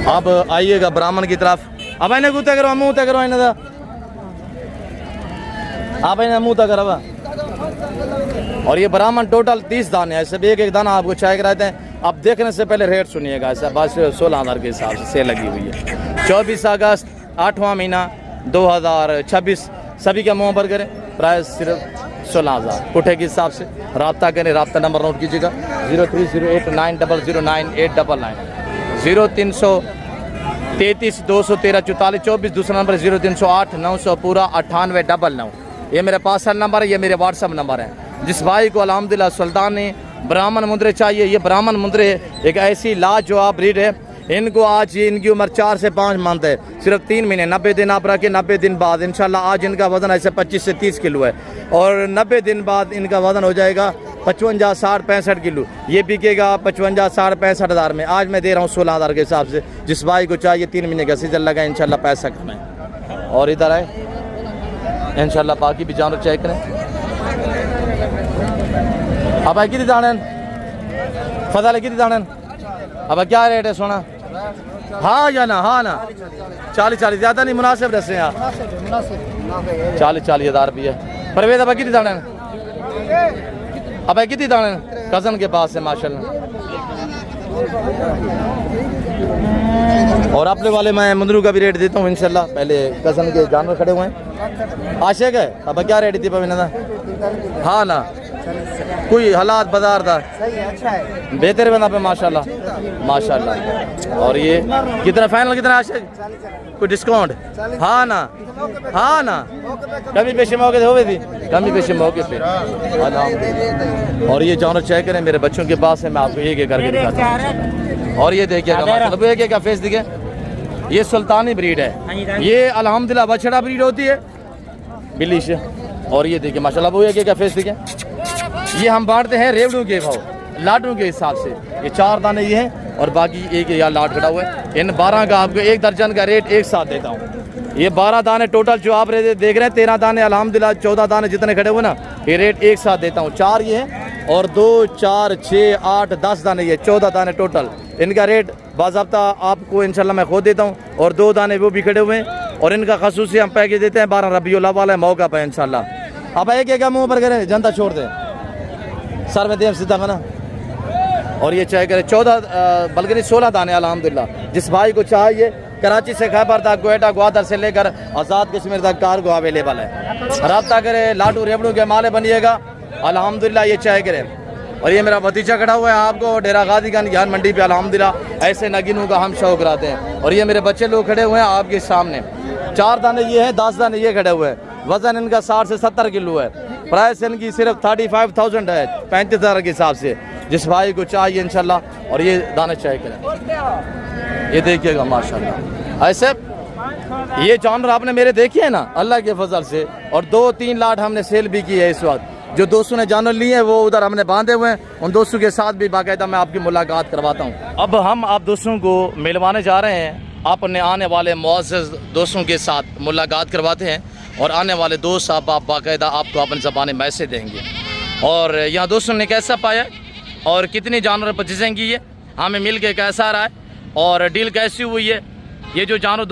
Speaker 1: अब आइएगा ब्राह्मण की तरफ। अब इन्हें गुता करो, मुँह तक करो, इन्हें आप इन्हें मुँह तक करो। और ये ब्राह्मण टोटल 30 दाने हैं, सब एक एक दाना आपको चाय कराते हैं। अब देखने से पहले रेट सुनिएगा, ऐसा बस 16,000 के हिसाब से सेल लगी हुई है। 24 अगस्त 8वां महीना 2026 सभी के मुँह पर करें, प्राइस सिर्फ 16,000 पुठे के हिसाब से। रब्ता करें, रब्ता नंबर नोट कीजिएगा 030890098999 0333 213 44 24। दूसरा नंबर 0308 900 पूरा 9899। ये मेरे पार्सल नंबर है, ये मेरे व्हाट्सअप नंबर है। जिस भाई को अल्हम्दुलिल्लाह सुल्तान ने ब्राह्मण मुंद्रे चाहिए, ये ब्राह्मण मुंद्रे एक ऐसी लाजवाब ब्रीड है। इनको आज ये इनकी उम्र 4 से 5 मंथ है, सिर्फ 3 महीने 90 दिन आप रखें। 90 दिन बाद इंशाल्लाह आज इनका वज़न ऐसे 25 से 30 किलो है, और 90 दिन बाद इनका वज़न हो जाएगा 55, 60, 65 किलो। ये बिकेगा 55, 60, 65 हज़ार में। आज मैं दे रहा हूँ 16,000 के हिसाब से। जिस भाई को चाहिए 3 महीने का सीजन लगा इंशाल्लाह पैसा कमाएं। और इधर आए इंशाल्लाह बाकी भी जानवर चेक करें। अब आई कितनी दाने फजल कितनी दाने? अब क्या रेट है सोना? हाँ या ना? हाँ ना 40 ज़्यादा नहीं, मुनासिब रसे आप 40 हज़ार रुपये। परवेज अब कितनी दाने? अब कितनी दाने कज़न के पास है माशाल्लाह। और अपने वाले मैं मुंदरू का भी रेट देता हूँ इंशाल्लाह। पहले कज़न के जानवर खड़े हुए हैं, आशिक है। अब क्या रेट थी पविना? हाँ ना कोई हालात बाजार था बेहतर बना पे माशाल्लाह माशाल्लाह। और ये कितना फाइनल कितना आशिक? कोई डिस्काउंट? हाँ ना हाँ ना कमी पेशी मौके से हो गई थी, कमी पेशी मौके पे। और ये जानवर चेक करें, मेरे बच्चों के पास है, मैं आपको एक एक करके दिखाता हूँ। और ये देखिएगा माशाल्लाह, एक एक का फेस दिखे। ये सुल्तानी ब्रीड है, ये अल्हम्दुलिल्लाह बछड़ा ब्रीड होती है बिल्ली से। और ये देखिए माशाल्लाह वो एक एक का फेस दिखे। ये हम बांटते हैं रेवड़ों के भाव, लाडों के हिसाब से। ये 4 दाने ये हैं और बाकी एक यहाँ लाड खड़ा हुआ है। इन 12 का आपको 1 दर्जन का रेट एक साथ देता हूँ। ये 12 दाने टोटल जो आप देख रहे हैं, 13 दाने अल्हम्दुलिल्लाह, 14 दाने जितने खड़े हुए ना, ये रेट एक साथ देता हूँ। 4 ये हैं और 2, 4, 6, 8, 10 दाने, ये 14 दाने टोटल। इनका रेट बाज़ाब्ता आपको इंशाल्लाह मैं खुद देता हूँ। और 2 दाने वो भी खड़े हुए हैं, और इनका खसूसी हम पैकेज देते हैं 12 रबीउल अव्वल वाले मौका पर इंशाल्लाह। अब एक एक मुँह पर करें, जनता छोड़ दें, सर में देव सीधा बना। और ये चाय करे 14 बल्कि 16 दाने अल्हम्दुलिल्लाह। जिस भाई को चाहिए कराची से खैबर तक, क्वेटा, ग्वादर से लेकर आज़ाद कश्मीर तक कार्गो अवेलेबल है। रब्ता करे, लाडू रेवड़ू के माले बनिएगा अल्हम्दुलिल्लाह। ये चाय करे। और ये मेरा भतीजा खड़ा हुआ है आपको डेरा गाजी खान ज्ञान मंडी पे अल्हम्दुलिल्लाह। ऐसे नगीनों का हम शौक कराते हैं। और ये मेरे बच्चे लोग खड़े हुए हैं आपके सामने। 4 दाने ये हैं, 10 दाने ये खड़े हुए हैं। वज़न इनका 60 से 70 किलो है। प्राइस इनकी सिर्फ 35,000 है, 35,000 के हिसाब से। जिस भाई को चाहिए इंशाल्लाह। और ये दाने चाय करें, ये देखिएगा माशाल्लाह। ऐसे ये जानवर आपने मेरे देखे हैं ना अल्लाह के फजल से। और 2-3 लाट हमने सेल भी की है इस वक्त। जो दोस्तों ने जानवर लिए हैं वो उधर हमने बांधे हुए हैं, उन दोस्तों के साथ भी बाकायदा मैं आपकी मुलाकात करवाता हूँ। अब हम आप दोस्तों को मिलवाने जा रहे हैं, अपने आने वाले मुअज़्ज़ज़ दोस्तों के साथ मुलाकात करवाते हैं। और आने वाले दोस्त आप बाकायदा आपको अपनी ज़बानी मैसेज देंगे। और यहाँ दोस्तों ने कैसा पाया और कितनी जानवर परचेजिंग की है, हमें मिल के कैसा रहा है और डील कैसी हुई है। ये जो जानवर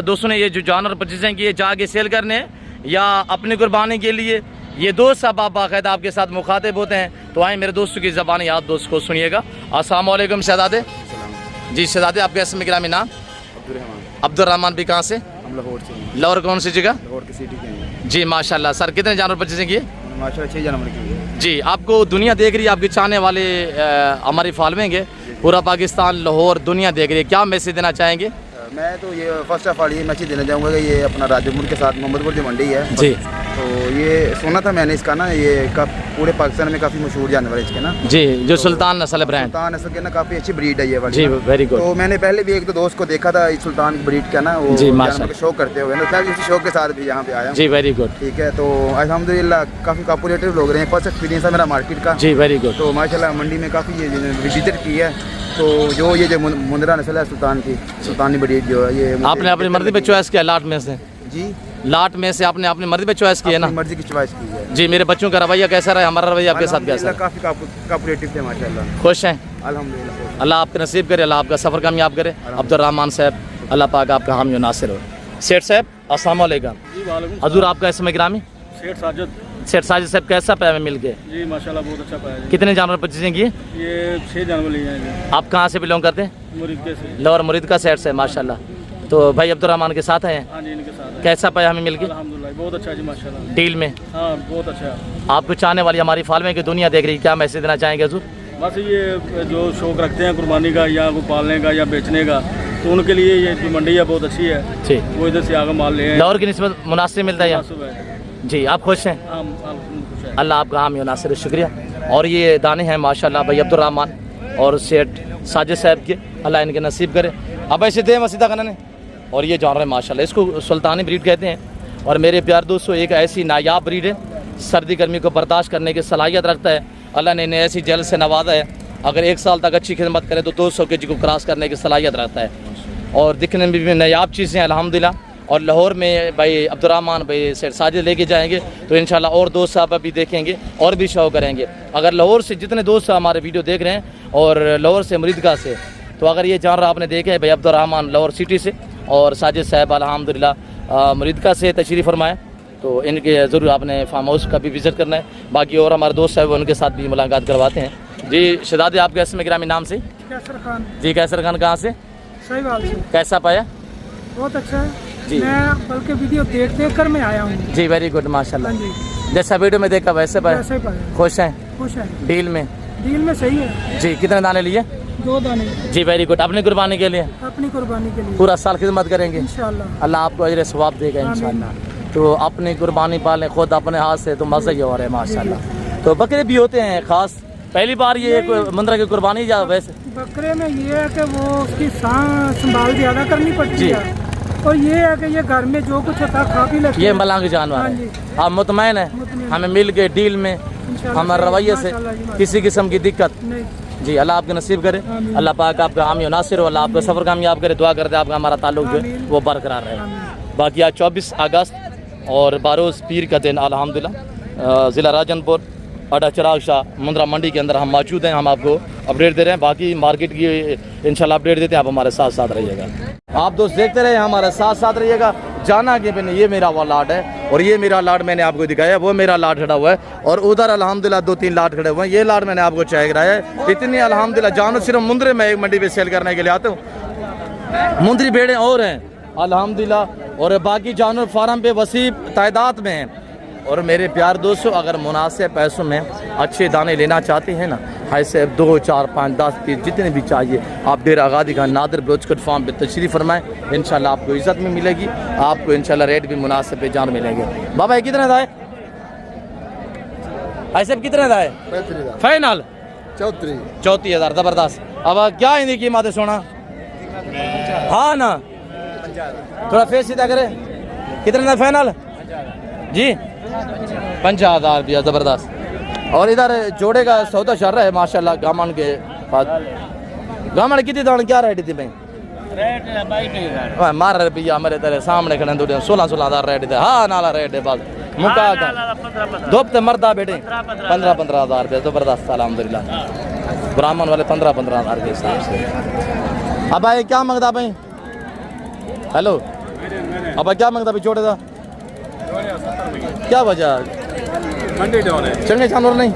Speaker 1: दोस्तों ने ये जो जानवर परचेजिंग की है, जाके सेल करने या अपनी कुर्बानी के लिए, ये दोस्त अब आप बाकायदा आपके साथ मुखातिब होते हैं। तो आए मेरे दोस्तों की ज़बानी आप दोस्त को सुनिएगा। अस्सलाम वालेकुम शहज़ादे जी। शहज़ादे आपके इसम गिरामी नाम? अब्दुर्रहमान भी कहाँ से?
Speaker 5: हम लाहौर से।
Speaker 1: लाहौर कौन सी जगह?
Speaker 5: लाहौर की सिटी के हैं
Speaker 1: जी माशाल्लाह। सर कितने जानवर परचेजिंग किए?
Speaker 5: माशाल्लाह 6 जानवर की
Speaker 1: जी। आपको दुनिया देख रही है, आपके चाहने वाले हमारी फॉलोइंग है, पूरा पाकिस्तान, लाहौर दुनिया देख रही है, क्या मैसेज देना चाहेंगे?
Speaker 5: मैं तो ये फर्स्ट ऑफ ऑल ये मैसेज देना चाहूँगा कि ये अपना राजपुर के साथ मोहम्मदपुर जो मंडी है
Speaker 1: जी,
Speaker 5: तो ये सुना था मैंने इसका ना, ये पूरे पाकिस्तान में काफ़ी मशहूर जानवर है इसके ना
Speaker 1: जी, जो सुल्तान नस्ल ब्रांड,
Speaker 5: सुल्तान नस्ल के ना काफ़ी अच्छी ब्रीड है ये वाली
Speaker 1: जी, वेरी गुड।
Speaker 5: तो मैंने पहले भी 1-2 दोस्त को देखा था इस सुल्तान की ब्रीड का ना, वो
Speaker 1: जी,
Speaker 5: जानवर का शौक करते हुए ना, मैं इसी शौक के साथ भी यहाँ पे आया
Speaker 1: जी, वेरी गुड।
Speaker 5: ठीक है, तो अल्हम्दुलिल्लाह काफ़ी कॉपरेटिव लोग रहे हैं। फर्स्ट एक्सपीरियंस है मेरा मार्केट का
Speaker 1: जी, वेरी गुड।
Speaker 5: तो माशाल्लाह मंडी में काफ़ी ये विजिट की है। तो जो ये जो मुंद्रा नस्ल है सुल्तानी ब्रीड जो है, ये
Speaker 1: आपने अपनी मर्जी पे चॉइस किया लाट में से?
Speaker 5: जी
Speaker 1: लाट में से आपने अपनी मर्जी पे चॉइस की है ना?
Speaker 5: अपनी मर्जी की चॉइस की है
Speaker 1: जी। मेरे बच्चों का रवैया कैसा रहा? हमारा रवैया आपके साथ कैसा है?
Speaker 5: काफ़ी कोऑपरेटिव थे माशाल्लाह।
Speaker 1: खुश हैं?
Speaker 5: अल्हम्दुलिल्लाह।
Speaker 1: अल्लाह आपके नसीब करे, अल्लाह आपका सफ़र कामयाब करे। अब्दुर्रहमान साहब, अल्लाह पाक आपका हामी नासिर हो। सेठ साहब अस्सलाम वालेकुम। हजूर आपका इसमें गिरामी
Speaker 3: शेख साजिद
Speaker 1: सेठ साजिद साहब कैसा पाया मिल के?
Speaker 3: जी माशाल्लाह बहुत अच्छा पाया जी।
Speaker 1: कितने जानवर परचेजिंग किए?
Speaker 3: ये 6 जानवर लिए हैं जी,
Speaker 1: आप कहाँ से बिलोंग करते हैं?
Speaker 3: मुरीद से।
Speaker 1: लाहौर मुरीद का सेठ से माशाल्लाह। तो भाई अब्दुर्रहमान के साथ हैं?
Speaker 3: हाँ जी इनके साथ है।
Speaker 1: कैसा पाया हमें मिल के
Speaker 3: अल्हम्दुलिल्लाह बहुत अच्छा जी माशाल्लाह।
Speaker 1: डील में?
Speaker 3: हाँ बहुत अच्छा।
Speaker 1: आपको चाहने वाली हमारी फॉलोइंग की दुनिया देख रही है, क्या मैसेज देना चाहेंगे हजूर?
Speaker 3: बस ये जो शौक रखते हैं कुर्बानी का या वो पालने का या बेचने का, तो उनके लिए ये जो मंडी है बहुत अच्छी है।
Speaker 1: ठीक।
Speaker 3: वो इधर से आगे माल ले आए।
Speaker 1: लाहौर की निस्बत मुनासिब मिलता है यहाँ?
Speaker 3: मुनासिब है।
Speaker 1: जी। आप खुश हैं?
Speaker 3: हाँ खुश है।
Speaker 1: अल्लाह आपका हामी नासिर, शुक्रिया। और ये दाने हैं माशाल्लाह भाई अब्दुर्रहमान और सेठ साजिद साहब के, अल्लाह इनके नसीब करे। अब ऐसे दे मसीदा खाना ने। और ये जानवर है माशाल्लाह, इसको सुल्तानी ब्रीड कहते हैं। और मेरे प्यार दोस्तों एक ऐसी नायाब ब्रीड है, सर्दी गर्मी को बर्दाश्त करने की सलाहियत रखता है। अल्लाह ने इन्हें ऐसी जेल से नवाजा है, अगर 1 साल तक अच्छी खिदमत करे तो 200 kg को क्रॉस करने की सलाहियत रखता है। और दिखने में भी नायाब चीज़ें हैं अल्हम्दुलिल्लाह। और लाहौर में भाई अब्दुर्रहमान भाई सेठ साजिद लेके जाएंगे तो इंशाल्लाह और दोस्त साहब अभी देखेंगे और भी शो करेंगे। अगर लाहौर से जितने दोस्त हमारे वीडियो देख रहे हैं और लाहौर से मुरीदगाह से, तो अगर ये जानवर आपने देखे है भाई अब्दुर्रहमान लाहौर सिटी से और साजिद साहब अल्हम्दुलिल्लाह मुरीदगाह से तशरीफ़ फरमाएँ, तो इनके ज़रूर आपने फार्म हाउस का भी विज़िट करना है। बाकी और हमारे दोस्त साहब उनके साथ भी मुलाकात करवाते हैं। जी शहजादे आपके इसमें गिरामी नाम से?
Speaker 6: कैसर खान।
Speaker 1: जी कैसर खान कहाँ से?
Speaker 6: सही बात है।
Speaker 1: कैसा पाया?
Speaker 6: बहुत अच्छा है
Speaker 1: जी।
Speaker 6: मैं बल्कि वीडियो देख कर मैं आया हूँ
Speaker 1: जी। वेरी गुड माशाल्लाह।
Speaker 6: हाँ जी।
Speaker 1: जैसा वीडियो में देखा वैसे पाया?
Speaker 6: वैसे ही पाया।
Speaker 1: खुश हैं?
Speaker 6: खुश है।
Speaker 1: डील में?
Speaker 6: डील में सही है
Speaker 1: जी। कितने दाने लिए?
Speaker 6: 2 दाने
Speaker 1: जी। Very good. अपनी कुर्बानी के लिए
Speaker 6: अपनी कुर्बानी के लिए
Speaker 1: पूरा साल खिदमत करेंगे
Speaker 6: इंशाल्लाह।
Speaker 1: अल्लाह आपको अजर सवाब देगा इंशाल्लाह। तो अपनी कुर्बानी पालें खुद अपने हाथ से तो मज़ा ही हो रहा है माशाल्लाह। तो बकरे भी होते हैं ख़ास, पहली बार ये मंदरा की कुर्बानी या वैसे?
Speaker 6: बकरे में ये है कि वो उसकी संभाल ज़्यादा करनी पड़ती
Speaker 1: जी।
Speaker 6: है, और ये है कि ये घर में जो कुछ होता खा भी लेते
Speaker 1: ये
Speaker 6: हैं।
Speaker 1: मलांग जानवर
Speaker 6: हाँ
Speaker 1: है।
Speaker 6: जी।
Speaker 1: आप मुतमैन है?
Speaker 6: मुतमैन।
Speaker 1: हमें मिल गए डील में,
Speaker 6: इंशाल्लाह
Speaker 1: हमारे रवैये से
Speaker 6: माशाल्लाह जी, माशाल्लाह।
Speaker 1: किसी किस्म की दिक्कत
Speaker 6: नहीं।
Speaker 1: जी। अल्लाह आपके नसीब करे,
Speaker 6: आमीन।
Speaker 1: अल्लाह पाक आपका हामी नासिर हो, अल्लाह आपका सफ़र कामयाब करे। दुआ करते आपका हमारा ताल्लुक जो है
Speaker 6: आमीन।
Speaker 1: वो बरकरार रहे।
Speaker 6: आमीन।
Speaker 1: बाकी आज 24 अगस्त और 12 पीर का दिन अल्हम्दुलिल्लाह ज़िला राजनपुर अड्डा चिराग शाह मुंद्रा मंडी के अंदर हम मौजूद हैं। हम आपको अपडेट दे रहे हैं, बाकी मार्केट की इंशाल्लाह अपडेट देते हैं। आप हमारे साथ साथ रहिएगा। आप दोस्त देखते रहे, हमारे साथ साथ रहिएगा। जाना कि मैंने ये मेरा वो लाट है और ये मेरा लाट मैंने आपको दिखाया, वो मेरा लाट खड़ा हुआ है और उधर अल्हम्दुलिल्लाह 2-3 लाट खड़े हुए हैं। ये लाट मैंने आपको चेक कराया है। इतनी अल्हम्दुलिल्लाह जानवर सिर्फ मुंद्रे में एक मंडी पे सेल करने के लिए आते हूँ। मुंद्री भेड़ें और हैं अल्हम्दुलिल्लाह, और बाकी जानवर फार्म पे वसी तादाद में हैं। और मेरे प्यार दोस्तों, अगर मुनासिब पैसों में अच्छे दाने लेना चाहते हैं ना, ऐसे 2, 4, 5, 10 पीस जितने भी चाहिए, आप डेरा आगादी खान नादिर बलोचकट फार्म पे तशरीफ़ फरमाएं। इंशाल्लाह आपको इज़्ज़त में मिलेगी, आपको इंशाल्लाह रेट भी मुनासिब पे जान मिलेंगे। बाबा ये कितने दाए? ऐसे कितने दाए? फाइनल 34,000 ज़बरदस्त। अब क्या इनकी कीमत है सोना? हाँ ना, थोड़ा फेस सीधा करे। कितने दाए फाइनल जी? 50,000 रुपया ज़बरदस्त। और इधर जोड़े का सौदा चल रहा है माशाल्लाह। गामन के बाद गामन कितनी दान क्या रेट थी भाई? मार रुपया मेरे तेरे सामने खड़े 16,000 रेट थे। हाँ नाला रेट है बस मुका दोपते मरदा बेटे 15,000 रुपये ज़बरदस्त अल्हम्दुलिल्लाह। ब्राह्मण वाले 15,000 के हिसाब से। अब भाई क्या मंगता भाई? हेलो अब क्या मंगता भाई? जोड़े था क्या वजह?
Speaker 3: मंडी डाउन है।
Speaker 1: चंगे जानवर नहीं।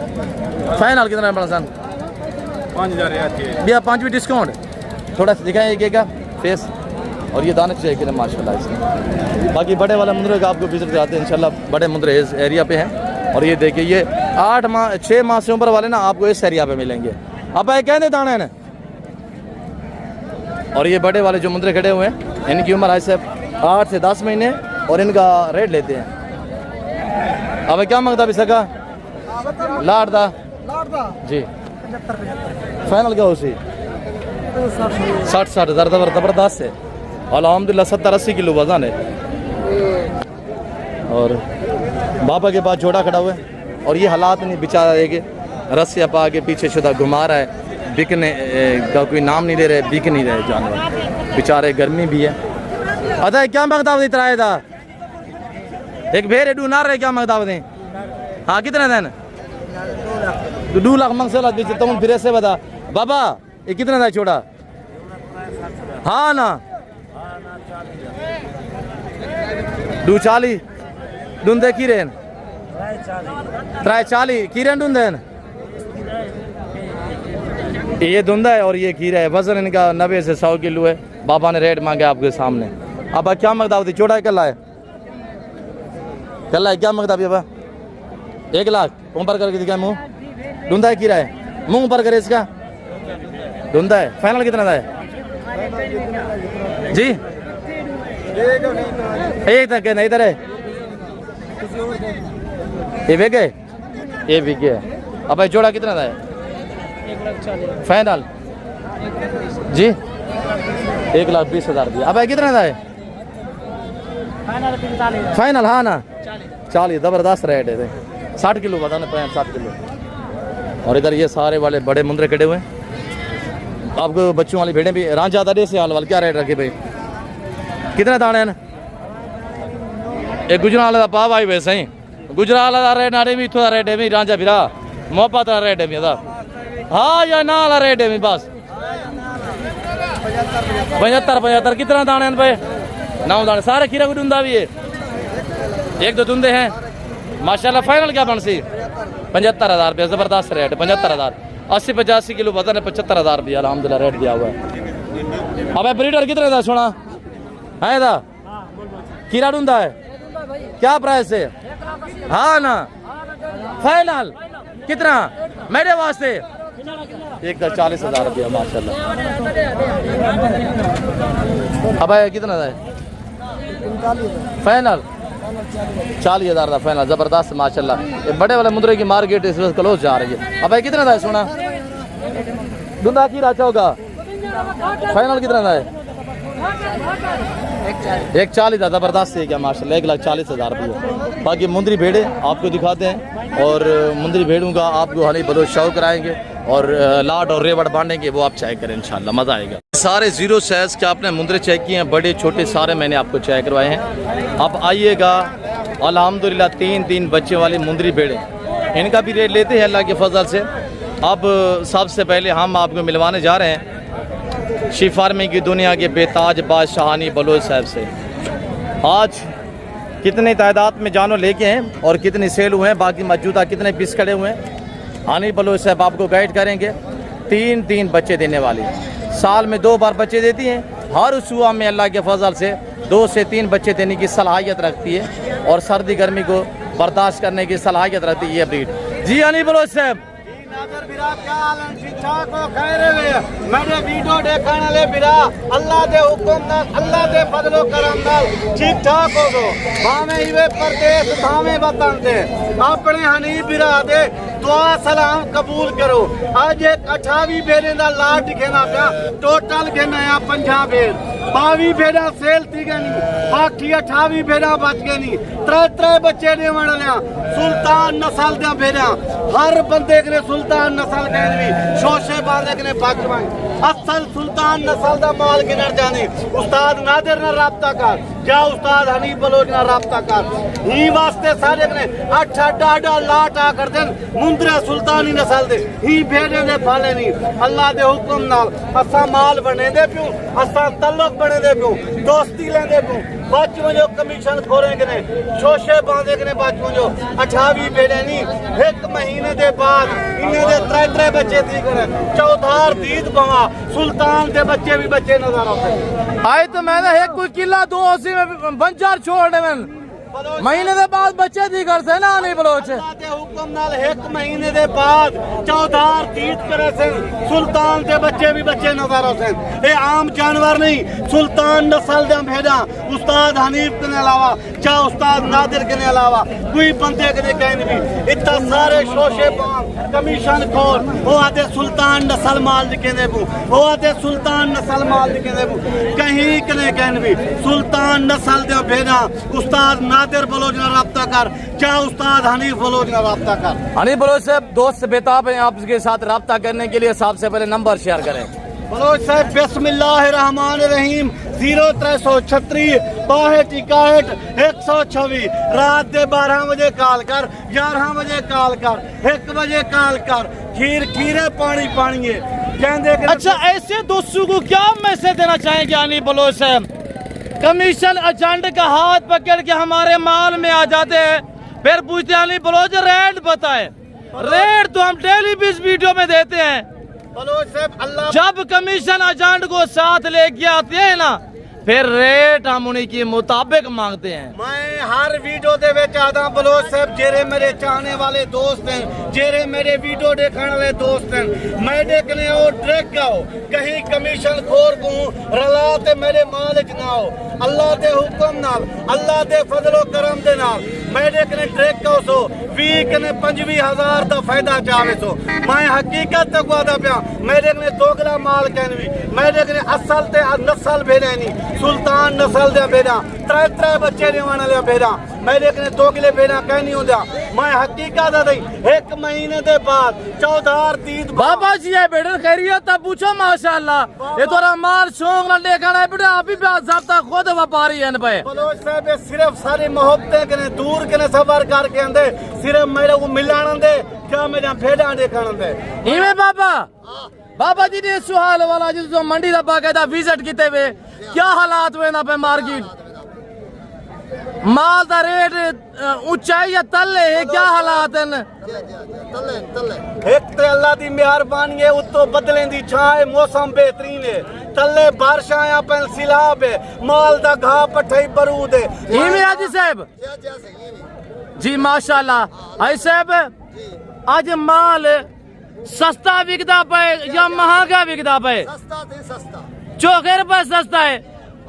Speaker 1: फाइनल कितना बड़ा सन?
Speaker 3: 5,000
Speaker 1: भैया 5 भी डिस्काउंट थोड़ा सा दिखाएं एक का फेस। और ये दाने चाहिए कि माशाल्लाह इसमें। बाकी बड़े वाले मुंद्रे का आपको विजिट कराते हैं इंशाल्लाह। बड़े मुंद्रे इस एरिया पे हैं। और ये देखिए ये 6 माह से ऊपर वाले ना आपको इस एरिया पे मिलेंगे। अब भाई कहने दाने हैं। और ये बड़े वाले जो मुंद्रे खड़े हुए हैं, इनकी उम्र ऐसे 8 से 10 महीने और इनका रेट लेते हैं। अब क्या मांगता भी सका? लाट दा जी। फाइनल क्या उसी 60 ज़बरदस्त है अल्हम्दुलिल्लाह। 70-80 किलो वजन है। और बाबा के पास जोड़ा खड़ा हुआ है और ये हालात नहीं, बेचारा एक रस्सिया पा के पीछे शुदा घुमा रहा है। बिकने का कोई नाम नहीं ले रहे, बिक नहीं रहे जानवर बेचारे। गर्मी भी है। अदा क्या मांगता इतना था? एक भेड़ डू नार रहे क्या मगदाव दें हाँ कितने देन 2 लाख मंगसला दीजिए तुम फिर से बता बाबा ये कितना था छोटा हाँ ना 240 डूंदे किरेन 340 किरेन डूंदेन ये धुंधा है और ये खीरा है वजन इनका 90 से 100 किलो है बाबा ने रेट मांगे आपके सामने अब क्या मगदाव थी छोटा है कल है क्या मगदाव बाबा 1 लाख ऊपर करके दिखा मुंह धुंधा है खीरा है मुंह ऊपर करे इसका धुंधा है फाइनल कितना था जी एक तक नहीं इधर है ये बिक गए ये बिक गया अब भाई जोड़ा कितना था फाइनल जी 1,20,000 दिया अब कितना था फाइनल हाँ ना 40 ज़बरदस्त रेट है 60 किलो बता ना 60 किलो और इधर ये सारे वाले बड़े मुंदरे कटे हुए हैं आपको बच्चों वाली भेड़ें भी रांझा था से हाल वाल क्या रेट रखे भाई कितने दाने हैं एक गुजरात का पाव आई वैसे ही गुजरात का रेट नारे भी थोड़ा रेट है भी रांझा फिरा मोहब्बत का रेट है भी हाँ या ना वाला रेट है बस 75 कितना दाने हैं भाई 9 दाने सारे खीरा को डूंदा भी है एक दो धुंधे हैं माशाल्लाह फाइनल क्या बन सी 75,000 रुपये जबरदस्त रेट 75,000 80-85 किलो वजन है 75,000 रुपये अलहमदुलिल्लाह रेट दिया हुआ है अब ब्रीडर कितने था सुना है था खीरा डूंदा है क्या प्राइस है हाँ ना फाइनल कितना मेरे वास्ते 1,40,000 रुपया माशाल्लाह अब कितना था फाइनल 40,000 था फाइनल जबरदस्त माशाल्लाह ये बड़े वाले मुद्रे की मार्केट इस वक्त क्लोज जा रही है अब कितना था सोना धुंधा की राचा होगा फाइनल कितना था 1,40,000 था जबरदस्त है क्या माशाल्लाह 1,40,000 रुपये बाकी मुंदरी भेड़े आपको दिखाते हैं और मुंदरी भेड़ों का आपको हनी बलोच शौक कराएंगे और लाड और रेवड़ बांधेंगे वो आप चेक करें इंशाल्लाह मज़ा आएगा सारे जीरो साइज के आपने मुंदरे चेक किए हैं बड़े छोटे सारे मैंने आपको चेक करवाए हैं अब आइएगा अल्हम्दुलिल्लाह 3 बच्चे वाली मुंदरी भेड़े इनका भी रेट लेते हैं अल्लाह के फजल से अब सबसे पहले हम आपको मिलवाने जा रहे हैं शी फार्मिंग की दुनिया के बेताज बादशाहानी बलोच साहब से आज कितनी तादाद में जानवर लेके हैं और कितने सेल हुए हैं बाकी मौजूदा कितने पीस खड़े हुए हैं हानी बलोच साहब आपको गाइड करेंगे 3 बच्चे देने वाली साल में 2 बार बच्चे देती हैं हर सुबह में अल्लाह के फजल से 2 से 3 बच्चे देने की सलाहियत रखती है और सर्दी गर्मी को बर्दाश्त करने की सलाहियत रखती है ये ब्रीड जी हानी बलोच साहब
Speaker 4: मेरे वीडियो देखने ले बिरा अल्लाह दे हुक्म नाल अल्लाह दे फजलो करम नाल ठीक ठाक हो गो भावे इवे परदेस भावे वतन दे अपने हनी बिरा दे दुआ सलाम कबूल करो आज एक 28 भेड़े दा लाट दिखेना पिया टोटल के नया 50 भेड़ 22 भेड़ा सेल थी गनी बाकी 28 भेड़ा बच गई 3 बच्चे ने वण लिया सुल्तान नस्ल दे भेड़ा हर बंदे के सुल्तान नस्ल कहनी शोशे बांधे के बाकी असल सुल्तान नस्ल दा माल गिनर जाने उस्ताद नादिर ना राब्ता कर जा उस्ताद हनीफ बलोच ना राब्ता कर ही वास्ते सारे ने 8 लाट आ कर देन मुंदरा सुल्तानी नस्ल दे ही भेड़े दे फाले नहीं अल्लाह दे हुक्म नाल असा माल बने दे पियो असा तल्लुक बने दे पियो दोस्ती लेंदे पियो बचपन जो कमीशन खोरे के ने शोशे बांधे के ने बचपन जो 28 भेड़े नहीं 1 महीने दे बाद इन्हें दे 3 बच्चे थी करे चौधार दीद बवा सुल्तान दे बच्चे भी बच्चे नजर आते
Speaker 1: आए तो मैंने एक कोई किला 280 में बंजार छोड़ने में महीने के बाद बच्चे दी घर से ना नहीं बलोच
Speaker 4: हुक्म नाल 1 महीने दे बाद चौधार दीद करे से सुल्तान दे बच्चे भी बच्चे नजर आते ये आम जानवर नहीं सुल्तान नस्ल दे भेड़ा उस्ताद हनीफ के अलावा चाहे उस्ताद नादिर के अलावा कोई बंदे के कहने भी इतना सारे शोशे कमीशन खोर वो आते सुल्तान नस्ल माल दिखे देबू वो आते सुल्तान नस्ल माल दिखे देबू कहीं के कहने भी सुल्तान नस्ल दे भेड़ा उस्ताद नादिर बलोच ना राब्ता कर चाहे उस्ताद हनीफ बलोच ना राब्ता कर
Speaker 1: हनीफ बलोच साहब दोस्त बेताब हैं आपके साथ राब्ता करने के लिए सबसे पहले नंबर शेयर करें
Speaker 4: बलोच साहब बिस्मिल्लाहिर्रहमानिर्रहीम 0336 62 126 रात दे 12 बजे कॉल कर, 11 बजे कॉल कर, 1 बजे कॉल कर, खीरे पानी पानी कहते।
Speaker 1: अच्छा, ऐसे दोस्तों को क्या मैसेज देना चाहेंगे अली बलोच साहब? कमीशन एजेंट का हाथ पकड़ के हमारे माल में आ जाते हैं, फिर पूछते हैं अली बलोच रेट बताए। रेट तो हम डेली बीस वीडियो में देते हैं,
Speaker 4: बलोच साहब अल्लाह
Speaker 1: जब कमीशन एजेंट को साथ लेके आते हैं ना, फिर रेट हम उन्हीं के मुताबिक मांगते हैं।
Speaker 4: मैं हर वीडियो दे विच आता बलोच साहब, जेरे मेरे चाहने वाले दोस्त हैं, जेरे मेरे वीडियो देखने वाले दोस्त हैं, मैं देखने और ट्रैक गाओ कहीं कमीशन खोर को रला ते मेरे माल च ना हो। अल्लाह दे हुक्म नाल, अल्लाह दे फजलो करम दे नाल मैं देखने ट्रैक गाओ सो 20 ने 25,000 दा फायदा चाहे सो। मैं हकीकत तक वादा पिया, मैं देखने दोगला माल कहनी, मैं देखने असल ते नस्ल भेजा नहीं, सुल्तान नस्ल दे भेजा, त्रै बच्चे देवाने वाले भेजा, मैं देखने दोगले भेजा कह नहीं होता। मैं हकीकत नहीं, 1 महीने के बाद 14 तीन
Speaker 1: बाबा जी है बेटे खैरियत तब पूछो माशाल्लाह। ये तोरा माल शौक ना लेकर है बेटा, अभी भी ज़ाब्ता खुद व्यापारी है पे।
Speaker 4: बलोच साहब सिर्फ सारी मोहब्बतें कने दूर कने सफर करके आंदे, सिर्फ मेरे को मिलाना दे, क्या मेरा भेड़ा देखने दे।
Speaker 1: इवे बाबा जी ने सुहाल वाला जिस मंडी का बाकायदा विजिट किते हुए क्या हालात हुए ना पे मार्केट? माल का रेट ऊंचाई या तले है, क्या हालात हैं?
Speaker 4: एक ते अल्लाह दी मेहरबानी है, उत्तो बदलें दी छां है, मौसम बेहतरीन है, तले बारिशां या पेन सिलाब है, माल दा घाह पट्ठे बरूद है।
Speaker 1: इवे हाजी साहब जी माशाल्लाह। आई साहब आज माल सस्ता विकदा पे या महंगा विकदा पे?
Speaker 7: सस्ता
Speaker 1: चौके रुपए सस्ता है,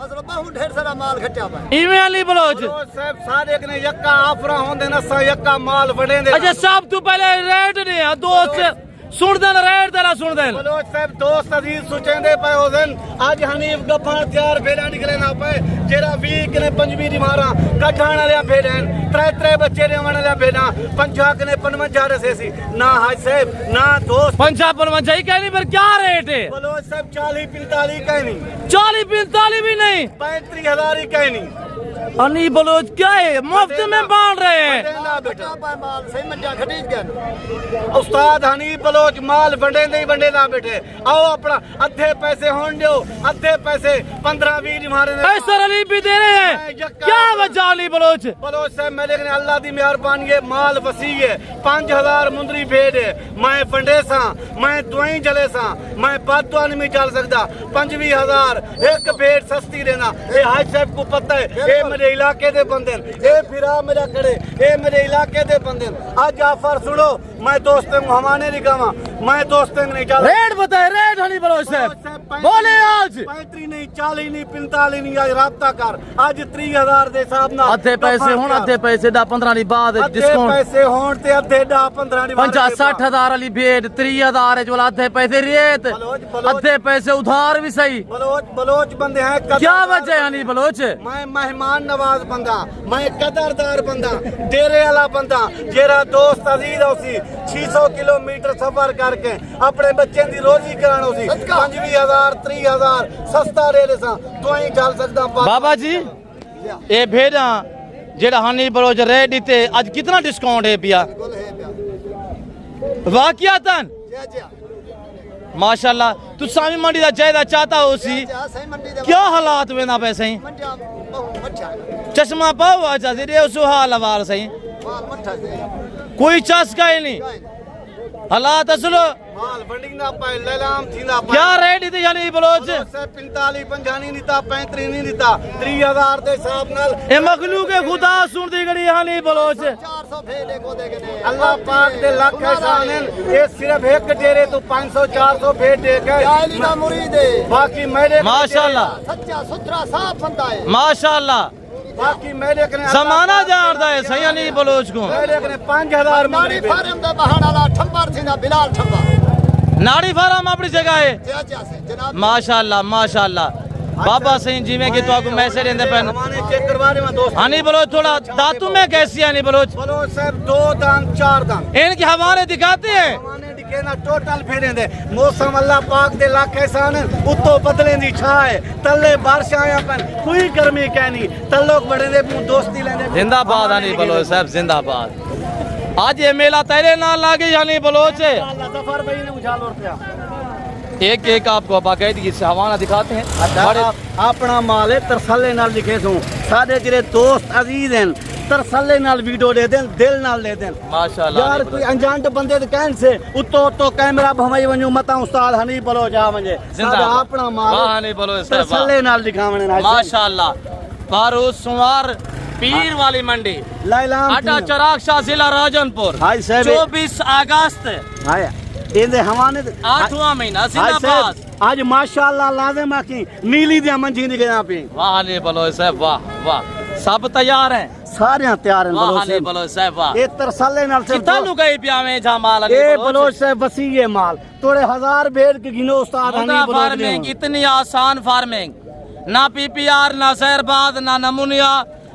Speaker 7: मतलब बहुत ढेर सारा माल घटिया पे।
Speaker 1: इवे अली बलोच
Speaker 4: बलोच साहब सारे कने यक्का आफरा होंदे न सा यक्का माल वडे दे।
Speaker 1: अच्छा, सब तो पहले रेट नहीं है दोस्त सुन देन, रेट तेरा सुन देन।
Speaker 4: बलोच साहब दोस्त अजीज सुचेंदे पे हो दिन, आज हनीफ गफार तैयार भेड़ा निकले ना पे, जेरा 20 ने 25 मारा कठाण वाले भेड़ा, त्रै बच्चे ने वाले भेड़ा, 50 ने 55 रसे सी ना। हाज साहब ना दोस्त
Speaker 1: 55 ही कहनी, पर क्या रेट है?
Speaker 4: बलोच साहब 40-45 कहनी,
Speaker 1: 40-45 भी नहीं,
Speaker 4: 35,000 ही कहनी।
Speaker 1: अली बलोच क्या है, मुफ्त में बांट रहे हैं?
Speaker 4: ना बेटा
Speaker 7: माल सही मंजा खरीद गया।
Speaker 4: उस्ताद हनीफ बलोच माल वंडे नहीं वंडे ना बेटे, आओ अपना अद्धे पैसे होन दो, अद्धे पैसे 15-20 मारे
Speaker 1: ऐसा अली भी दे रहे हैं, क्या वजह अली बलोच?
Speaker 4: बलोच साहब मैं देखने अल्लाह दी मेहरबानी है, माल वसी है, 5,000 मुंदरी भेड़ है, मैं वंडे सा, मैं दुआई जले सा, मैं बददुआ नहीं चल सकता। 25,000 एक भेड़ सस्ती देना, ये हाज साहब को पता है, ये मेरे इलाके दे बंदे, ये फिरा मेरा खड़े, ये मेरे इलाके दे बंदे। आज ऑफर सुनो, मैं दोस्तों को हमाने नहीं कहा, मैं दोस्तों को नहीं चल।
Speaker 1: रेट बताए, रेट अली बलोच साहब बोले आज
Speaker 4: 35 नहीं, 40 नहीं, 45 नहीं, आज राब्ता कर, आज 30,000 दे हिसाब ना
Speaker 1: अद्धे पैसे होन, अद्धे पैसे दा 15 दी बाद डिस्काउंट,
Speaker 4: पैसे होन ते अद्धे दा 15 दी
Speaker 1: 50-60,000 वाली भेड़ 30,000 है, जो अद्धे पैसे रेत, अद्धे पैसे उधार भी सही।
Speaker 4: बलोच बंदे हैं,
Speaker 1: क्या वजह है अली बलोच?
Speaker 4: मैं मेहमान नवाज बंदा, मैं कदरदार बंदा, डेरे वाला बंदा, जेरा दोस्त अजीज उसी 600 किलोमीटर सफर करके अपने बच्चे की रोजी कराना उसी 25,000 30,000 सस्ता रेट सा तुई चल सकता।
Speaker 1: बाबा जी ये भेड़ा जेड़ा हनीफ बलोच रेट दीते आज कितना डिस्काउंट है पिया? वाकयातन माशाल्लाह। तू सामी मंडी दा जायदा चाहता हो सी, क्या हालात हुए ना पे सही? चश्मा पाओ अच्छा से सुहाल वाल सही, कोई चस्का ही नहीं, हालात असलो
Speaker 4: माल बंडिंग ना पाए ललाम थींदा पाए।
Speaker 1: क्या रेट दी यानी बलोच?
Speaker 4: 45 50 नहीं दिता, 35 नहीं दिता, 30,000 दे हिसाब नाल
Speaker 1: ए मखलूक खुदा सुन दी गड़ी हाली बलोच।
Speaker 7: 400 भेड़े को देने
Speaker 4: अल्लाह पाक दे लाख एहसान है, ये सिर्फ एक डेरे तो 500-400 भेड़ दे के
Speaker 7: आली का मुरीद है,
Speaker 4: बाकी मेरे
Speaker 1: माशाल्लाह
Speaker 7: सच्चा सुथरा साफ बंदा है,
Speaker 1: माशाल्लाह।
Speaker 4: बाकी मेरे कने
Speaker 1: जमाना जानदा है सही अली बलोच को।
Speaker 4: मेरे कने 5,000
Speaker 7: नारी फार्म दे बहाड़ वाला ठंबर थी ना, बिलाल ठंबर
Speaker 1: नाड़ी फार्म अपनी जगह है
Speaker 7: जनाब।
Speaker 1: माशाल्लाह माशाल्लाह। बाबा सिंह जी में कि तो आपको मैसेज देंदे पैन
Speaker 4: हमारे चेक करवा रहे हैं दोस्त।
Speaker 1: हनी बलोच थोड़ा दातु में कैसी हनी बलोच
Speaker 4: बलोच साहब 2 दांत 4 दांत
Speaker 1: इनके हमारे दिखाते हैं
Speaker 4: हमारे दिखे ना टोटल फेरे दे मौसम अल्लाह पाक दे लाख एहसान उत्तो बदले दी छा है तल्ले बारिश आया पर कोई गर्मी कहनी तल्लोक बड़े दे दोस्ती लेंदे
Speaker 1: जिंदाबाद हनी बलोच साहब जिंदाबाद। आज ये मेला तेरे नाल लागे हनी बलोच
Speaker 4: अल्लाह जफर भाई ने उछाल और पिया
Speaker 1: एक एक आपको बाकायदगी से हवाना दिखाते हैं। बड़े
Speaker 4: अपना माल है तरसले नाल लिखे सो साडे जेरे दोस्त अजीज हैं तरसले नाल वीडियो दे देन दिल नाल दे देन
Speaker 1: माशाल्लाह
Speaker 4: यार कोई अनजान बंदे दे कहन से उतो तो कैमरा भमाई वणो मता उस्ताद हनी बलो जा वने साडा अपना माल
Speaker 1: वाह हनी बलोच साहब
Speaker 4: तरसले नाल दिखावणे ना
Speaker 1: माशाल्लाह। फारूक सुवार पीर वाली मंडी
Speaker 4: लैलाम
Speaker 1: आटा चराग शाह जिला राजनपुर
Speaker 4: हाय साहब
Speaker 1: 24 अगस्त
Speaker 4: हाय इनदे हवाने
Speaker 1: 8वां महीना जिंदाबाद।
Speaker 4: आज माशाल्लाह लाजिम आखी नीली दी मंजी दी गया पे
Speaker 1: वाह हनी बलोच साहब वाह वाह सब तैयार हैं
Speaker 4: सारे तैयार हैं
Speaker 1: वाह
Speaker 4: बलोच
Speaker 1: हनी
Speaker 4: साहब
Speaker 1: बलोच साहब वाह
Speaker 4: ये तरसले नाल से
Speaker 1: कितना लुगाई पिया में जमाल हनी
Speaker 4: ए
Speaker 1: बलोच
Speaker 4: बलोच साहब वसी ये माल थोड़े 1000 भेड़ के गिनो उस्ताद हनी
Speaker 1: मुर्गा
Speaker 4: बलोच
Speaker 1: फार्मिंग इतनी आसान फार्मिंग ना पीपीआर ना जहरबाद ना नमूनिया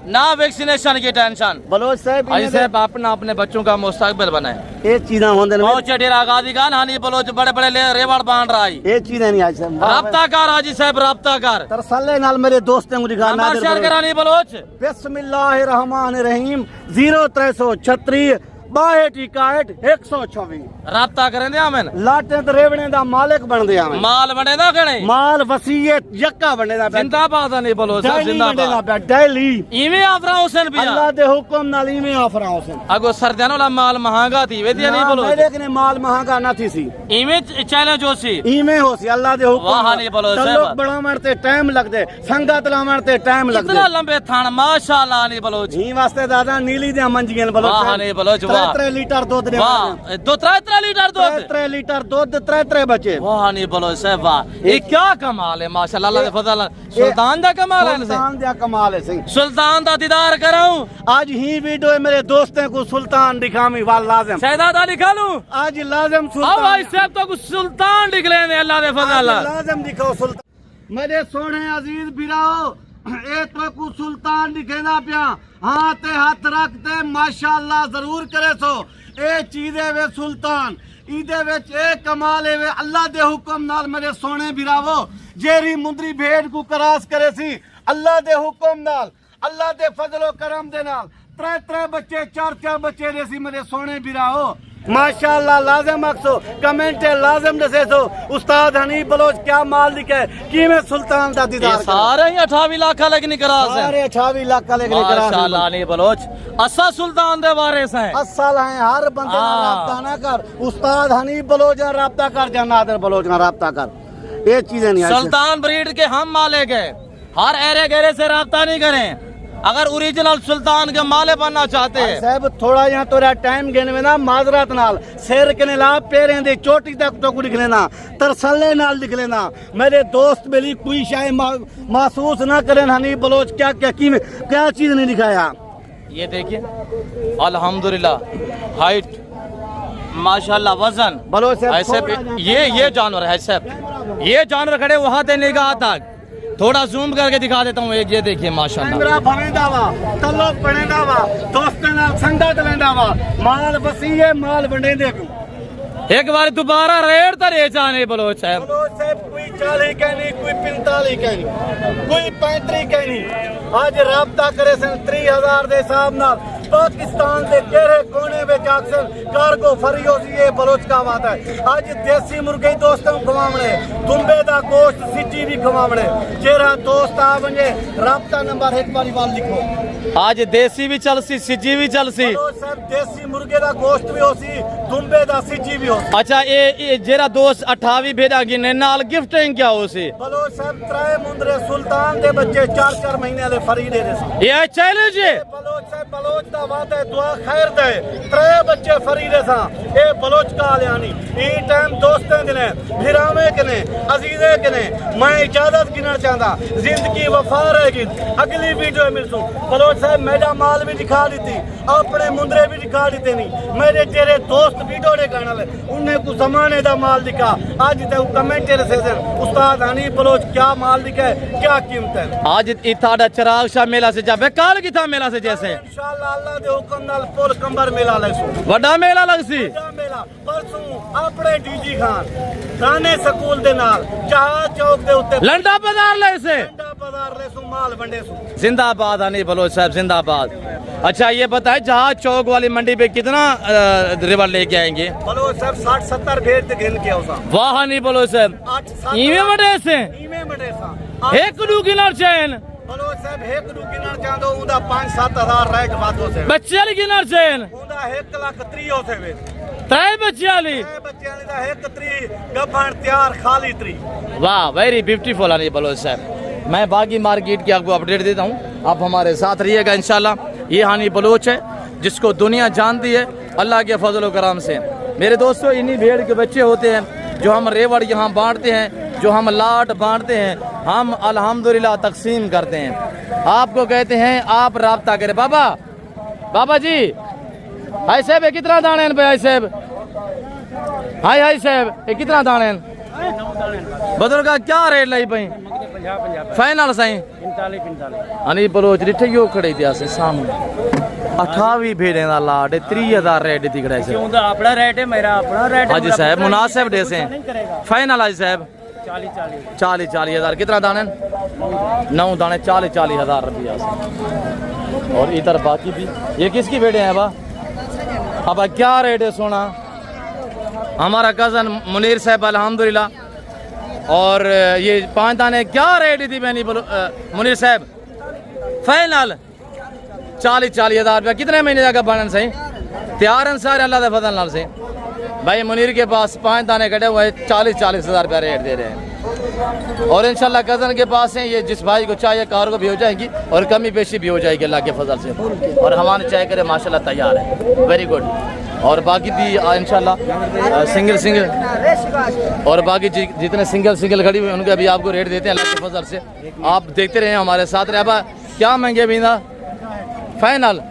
Speaker 1: ना वैक्सीनेशन की टेंशन।
Speaker 4: बलोच साहब
Speaker 1: भाई साहब अपना अपने बच्चों का मुस्तकबिल बनाए
Speaker 4: ये चीज़ें होंदे ने
Speaker 1: बहुत डेरा गादी गान हनी बलोच बड़े बड़े रेवड़ बांध रहा है
Speaker 4: ये चीज़ें नहीं आज साहब
Speaker 1: राब्ता कर हाजी साहब राब्ता कर
Speaker 4: तरसले नाल मेरे दोस्तें को दिखा
Speaker 1: नंबर शेयर करानी बलोच
Speaker 4: बिस्मिल्लाहिर्रहमानिर्रहीम 0336 62 126
Speaker 1: राब्ता करें दे हमें
Speaker 4: लाटे ते रेवणे दा मालिक बन दिया मैं
Speaker 1: माल बने ना कने
Speaker 4: माल वसीयत यक्का बने दा
Speaker 1: जिंदाबाद हनी बलोच साहब
Speaker 4: बने दा
Speaker 1: जिंदाबाद।
Speaker 4: डेली
Speaker 1: इवे आफरा हुसैन भी
Speaker 4: अल्लाह दे हुक्म नाल इमे ऑफर हुसैन
Speaker 1: अगो सर्दियां वाला माल महंगा थी वेदिया नहीं बलोच
Speaker 4: मेरे कने माल महंगा ना थी सी
Speaker 1: इवे चैलेंज होसी
Speaker 4: इमे होसी अल्लाह दे हुक्म
Speaker 1: वाह नहीं बलोच साहब।
Speaker 4: लोग बड़ा मरते टाइम लगदे संगत ला मरते टाइम लगदे
Speaker 1: इतना लंबे थान माशाल्लाह नहीं बलोच
Speaker 4: ही वास्ते दादा नीली दे मंजियन बलोच
Speaker 1: वाह नहीं बलोच वाह
Speaker 4: 3 लीटर दूध दे
Speaker 1: वाह 2-3 लीटर दूध
Speaker 4: 3 लीटर दूध 3 बचे
Speaker 1: वाह नहीं बलोच साहब वाह ये क्या कमाल है माशाल्लाह अल्लाह दे फजल सुल्तान दा कमाल है
Speaker 4: सुल्तान दा कमाल है सिंह
Speaker 1: सुल्तान दा दीदार कराऊं
Speaker 4: आज ही वीडियो मेरे दोस्तों को सुल्तान दिखामी वाल लाजिम
Speaker 1: शहजादा दिखा लूं
Speaker 4: आज लाजिम
Speaker 1: आओ
Speaker 4: सुल्तान
Speaker 1: भाई साहब तो कुछ सुल्तान निकले ने अल्लाह दे फजल
Speaker 4: आज लाजिम दिखाओ सुल्तान मेरे सोने अजीज बिराओ ए तो को सुल्तान दिखेना पिया हाथ हाथ रखते माशाल्लाह जरूर करे सो ए चीजे वे सुल्तान ईदे विच ए कमाल है वे अल्लाह दे हुक्म नाल मेरे सोने बिरावो जेरी मुंदरी भेड़ को करास करे सी अल्लाह दे हुक्म नाल अल्लाह दे फजलो करम दे नाल 3 बच्चे 4 बच्चे दे सी मेरे सोने बिराओ माशाल्लाह लाजिम अक्सो कमेंट लाजिम दसे सो उस्ताद हनी बलोच क्या माल लिखे कि मैं सुल्तान दा
Speaker 1: ये
Speaker 4: दीदार
Speaker 1: सारे ही 28 लाख का लेकिन करा से
Speaker 4: सारे 28 लाख का लेकिन करा
Speaker 1: माशाल्लाह नहीं बलोच असा सुल्तान दे वारिस हैं
Speaker 4: असल है हर बंदे ना राब्ता ना कर उस्ताद हनी बलोच ना राब्ता कर जा नादर बलोच ना राब्ता कर ये चीजें नहीं
Speaker 1: सुल्तान ब्रीड के हम मालिक हैं हर एरे गहरे से राब्ता नहीं करें अगर ओरिजिनल सुल्तान के माले बनना चाहते हैं
Speaker 4: साहब थोड़ा यहाँ तोरा टाइम गिन में ना माजरत नाल शेर के ला पैरें दे चोटी तक तो लिख लेना तरसले नाल लिख लेना मेरे दोस्त मेरी कोई शायद महसूस ना करें हनी बलोच क्या क्या क्या चीज नहीं दिखाया
Speaker 1: ये देखिए अल्हम्दुलिल्लाह हाइट माशाल्लाह वजन
Speaker 4: बलोच
Speaker 1: ऐसे ये जानवर है साहब ये जानवर खड़े वहां से निगाह तक थोड़ा जूम करके दिखा देता हूँ एक ये देखिए माशाल्लाह
Speaker 4: कैमरा बनेदा वा तल्लोक बनेदा वा दोस्तां नाल संगत लेंदा वा माल वसीए माल बनेदे को
Speaker 1: एक बार दोबारा रेट तो रे जाने बलोच साहब
Speaker 4: बलोच साहब कोई 40 कहनी कोई 45 कहनी कोई 35 कहनी आज राब्ता करे सन 3000 दे हिसाब नाल पाकिस्तान के केरे कोने में अक्सर कार्गो फरियो ये बलोच का बात है आज देसी मुर्गे दोस्तों खवावणे दुम्बे दा गोश्त सिटी भी खवावणे जेरा दोस्त आ वने राब्ता नंबर एक बारी वाल लिखो
Speaker 1: आज देसी भी चलसी सिजी भी चलसी
Speaker 4: बलोच साहब देसी मुर्गे दा गोश्त भी होसी दुम्बे दा सिटी भी होसी
Speaker 1: अच्छा ये जेरा दोस्त 28 भेजा गिने नाल गिफ्टिंग क्या होसी
Speaker 4: बलोच साहब 3 मुंदरे सुल्तान दे बच्चे 4 महीने वाले फरी दे रहे
Speaker 1: ये चैलेंज है
Speaker 4: बलोच साहब बलोच दा वादा दुआ खैर दे त्रे बच्चे फरीदे सा ए बलोच का आलियानी ई टाइम दोस्तें कने भिरावे कने अजीजे कने मैं इजाजत गिनना चाहता जिंदगी वफा रहेगी अगली वीडियो मिलसूं बलोच साहब मेरा माल भी दिखा दी अपने मुंदरे भी दिखा दी नहीं मेरे तेरे दोस्त वीडियो ने कहना ले उन्हें कुछ जमाने दा माल दिखा आज ते कमेंट से उस्ताद हनी बलोच क्या माल दिखा है क्या कीमत है
Speaker 1: आज इताड़ा चिराग शाह मेला से जावे काल की था मेला से जैसे
Speaker 4: इंशाअल्लाह अल्लाह दे हुक्म नाल पुल कंबर मेला लेसो
Speaker 1: बड़ा मेला लगसी
Speaker 4: बड़ा मेला परसों अपने डीजी खान दाने स्कूल दे नाल जहाज चौक दे उत्ते
Speaker 1: लंडा बाजार ले से
Speaker 4: लंडा बाजार लेसो माल वंडे सो
Speaker 1: जिंदाबाद हनी बलोच साहब जिंदाबाद। अच्छा ये बताए जहाज चौक वाली मंडी पे कितना रिवर लेके आएंगे?
Speaker 4: बलोच साहब 60-70 भेड़ ते गिन के औसा
Speaker 1: वाह हनी बलोच साहब
Speaker 4: 8-7
Speaker 1: इवे बड़े से
Speaker 4: इमे बड़े सा
Speaker 1: एक दू गिनर चैन
Speaker 4: बलोच साहब एक दू गिनर चांदो उंदा 5-7 हजार रह के बातो से
Speaker 1: बच्चे वाली गिनर चैन
Speaker 4: उंदा 1 लाख 3 हो से वे
Speaker 1: त्रै बच्चे वाली
Speaker 4: बच्चे वाली दा 1 3 गफन तैयार खाली 3
Speaker 1: वाह वेरी ब्यूटीफुल हनी बलोच साहब। मैं बागी मार्केट की आपको अपडेट देता हूँ आप हमारे साथ रहिएगा इंशाल्लाह। ये हनी बलोच है जिसको दुनिया जानती है अल्लाह के फजल करम से। मेरे दोस्तों इन्हीं भेड़ के बच्चे होते हैं जो हम रेवड़ यहाँ बांटते हैं जो हम लाट बांटते हैं हम अल्हम्दुलिल्लाह तकसीम करते हैं। आपको कहते हैं आप राब्ता करें। बाबा बाबा जी हाय साहब ये कितना दाने हैं भाई साहब? हाय हाय साहब ये कितना दाने हैं? बुजुर्ग क्या रेट लाई भाई? फाइनल साईं
Speaker 2: 45
Speaker 1: हनी बलोच डिठे यो खड़े दिया से सामने 28 भेड़े दा लाट 30,000 रेट दी खड़ा है।
Speaker 2: उनका अपना रेट है मेरा अपना रेट है
Speaker 1: हाजी साहब मुनासिब दे से फाइनल हाजी साहब 40 हजार कितना दाने? 9 दाने 40 हजार रुपया से। और इधर बाकी भी ये किसकी भेड़े हैं बा? अब क्या रेट है सोना? हमारा कजन मुनीर साहब अल्हम्दुलिल्लाह। और ये 5 दाने क्या रेट थी मैंने बोलो मुनीर साहब? फाइनल 40 हजार रुपया। कितने महीने जाकर बनन सही तैयार हैं सारे अल्लाह के फजल नाल से। भाई मुनीर के पास 5 दाने कटे हुए 40 हजार रुपया रेट दे रहे हैं। और इंशाल्लाह कजन के पास है ये जिस भाई को चाहिए कार को भी हो जाएगी और कमी पेशी भी हो जाएगी अल्लाह के फजल से। और हमारे चाय करे माशाल्लाह तैयार है वेरी गुड। और बाकी भी इंशाल्लाह सिंगल और बाकी जितने सिंगल खड़ी हुई उनके भी आपको रेट देते हैं अल्लाह के फजल से। आप देखते रहे हमारे साथ रहे। अब क्या महंगे भी ना फाइनल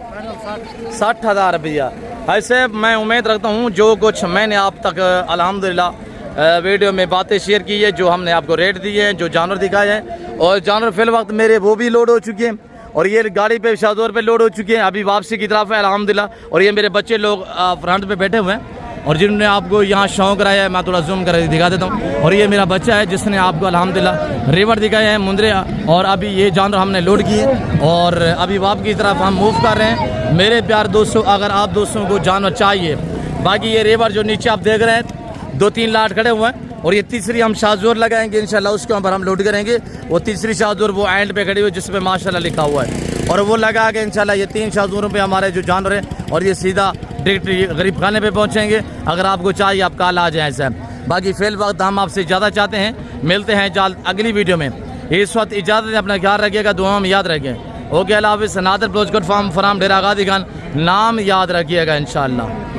Speaker 1: 60,000 रुपया। ऐसे मैं उम्मीद रखता हूँ जो कुछ मैंने आप तक अल्हम्दुलिल्लाह वीडियो में बातें शेयर की है जो हमने आपको रेट दिए हैं जो जानवर दिखाए हैं और जानवर फिल वक्त मेरे वो भी लोड हो चुके हैं और ये गाड़ी पे शाहजोर पे लोड हो चुके हैं अभी वापसी की तरफ है अल्हम्दुलिल्लाह। और ये मेरे बच्चे लोग फ्रंट पे बैठे हुए हैं और जिन्होंने आपको यहाँ शौक रहा है मैं थोड़ा जूम कर दिखा देता हूँ। और ये मेरा बच्चा है जिसने आपको अल्हम्दुलिल्लाह रिवर दिखाए हैं मुंदरे और अभी ये जानवर हमने लोड किए और अभी वापस की तरफ हम मूव कर रहे हैं। मेरे प्यार दोस्तों अगर आप दोस्तों को जानवर चाहिए बाकी ये रिवर जो नीचे आप देख रहे हैं 2-3 लाट खड़े हुए हैं और ये तीसरी हम शाहजोर लगाएंगे इंशाल्लाह उसके ऊपर हम लोड करेंगे। वो तीसरी शाहजोर वो एंड पे खड़ी हुई जिस पे माशाल्लाह लिखा हुआ है और वो लगा के इंशाल्लाह ये 3 शाहजोरों पे हमारे जो जानवर हैं और ये सीधा डायरेक्ट गरीब खाने पे पहुंचेंगे। अगर आपको चाहिए आप कल आ जाएँ साहब। बाकी फिल वक्त हम आपसे ज़्यादा चाहते हैं मिलते हैं जल्द अगली वीडियो में। इस वक्त इजाज़त है अपना ख्याल रखिएगा दुआ में याद रखें। ओके अल्लाह हाफ़िज़। नादर प्रोजकट फार्म फराम डेरा गादी खान नाम याद रखिएगा इंशाल्लाह।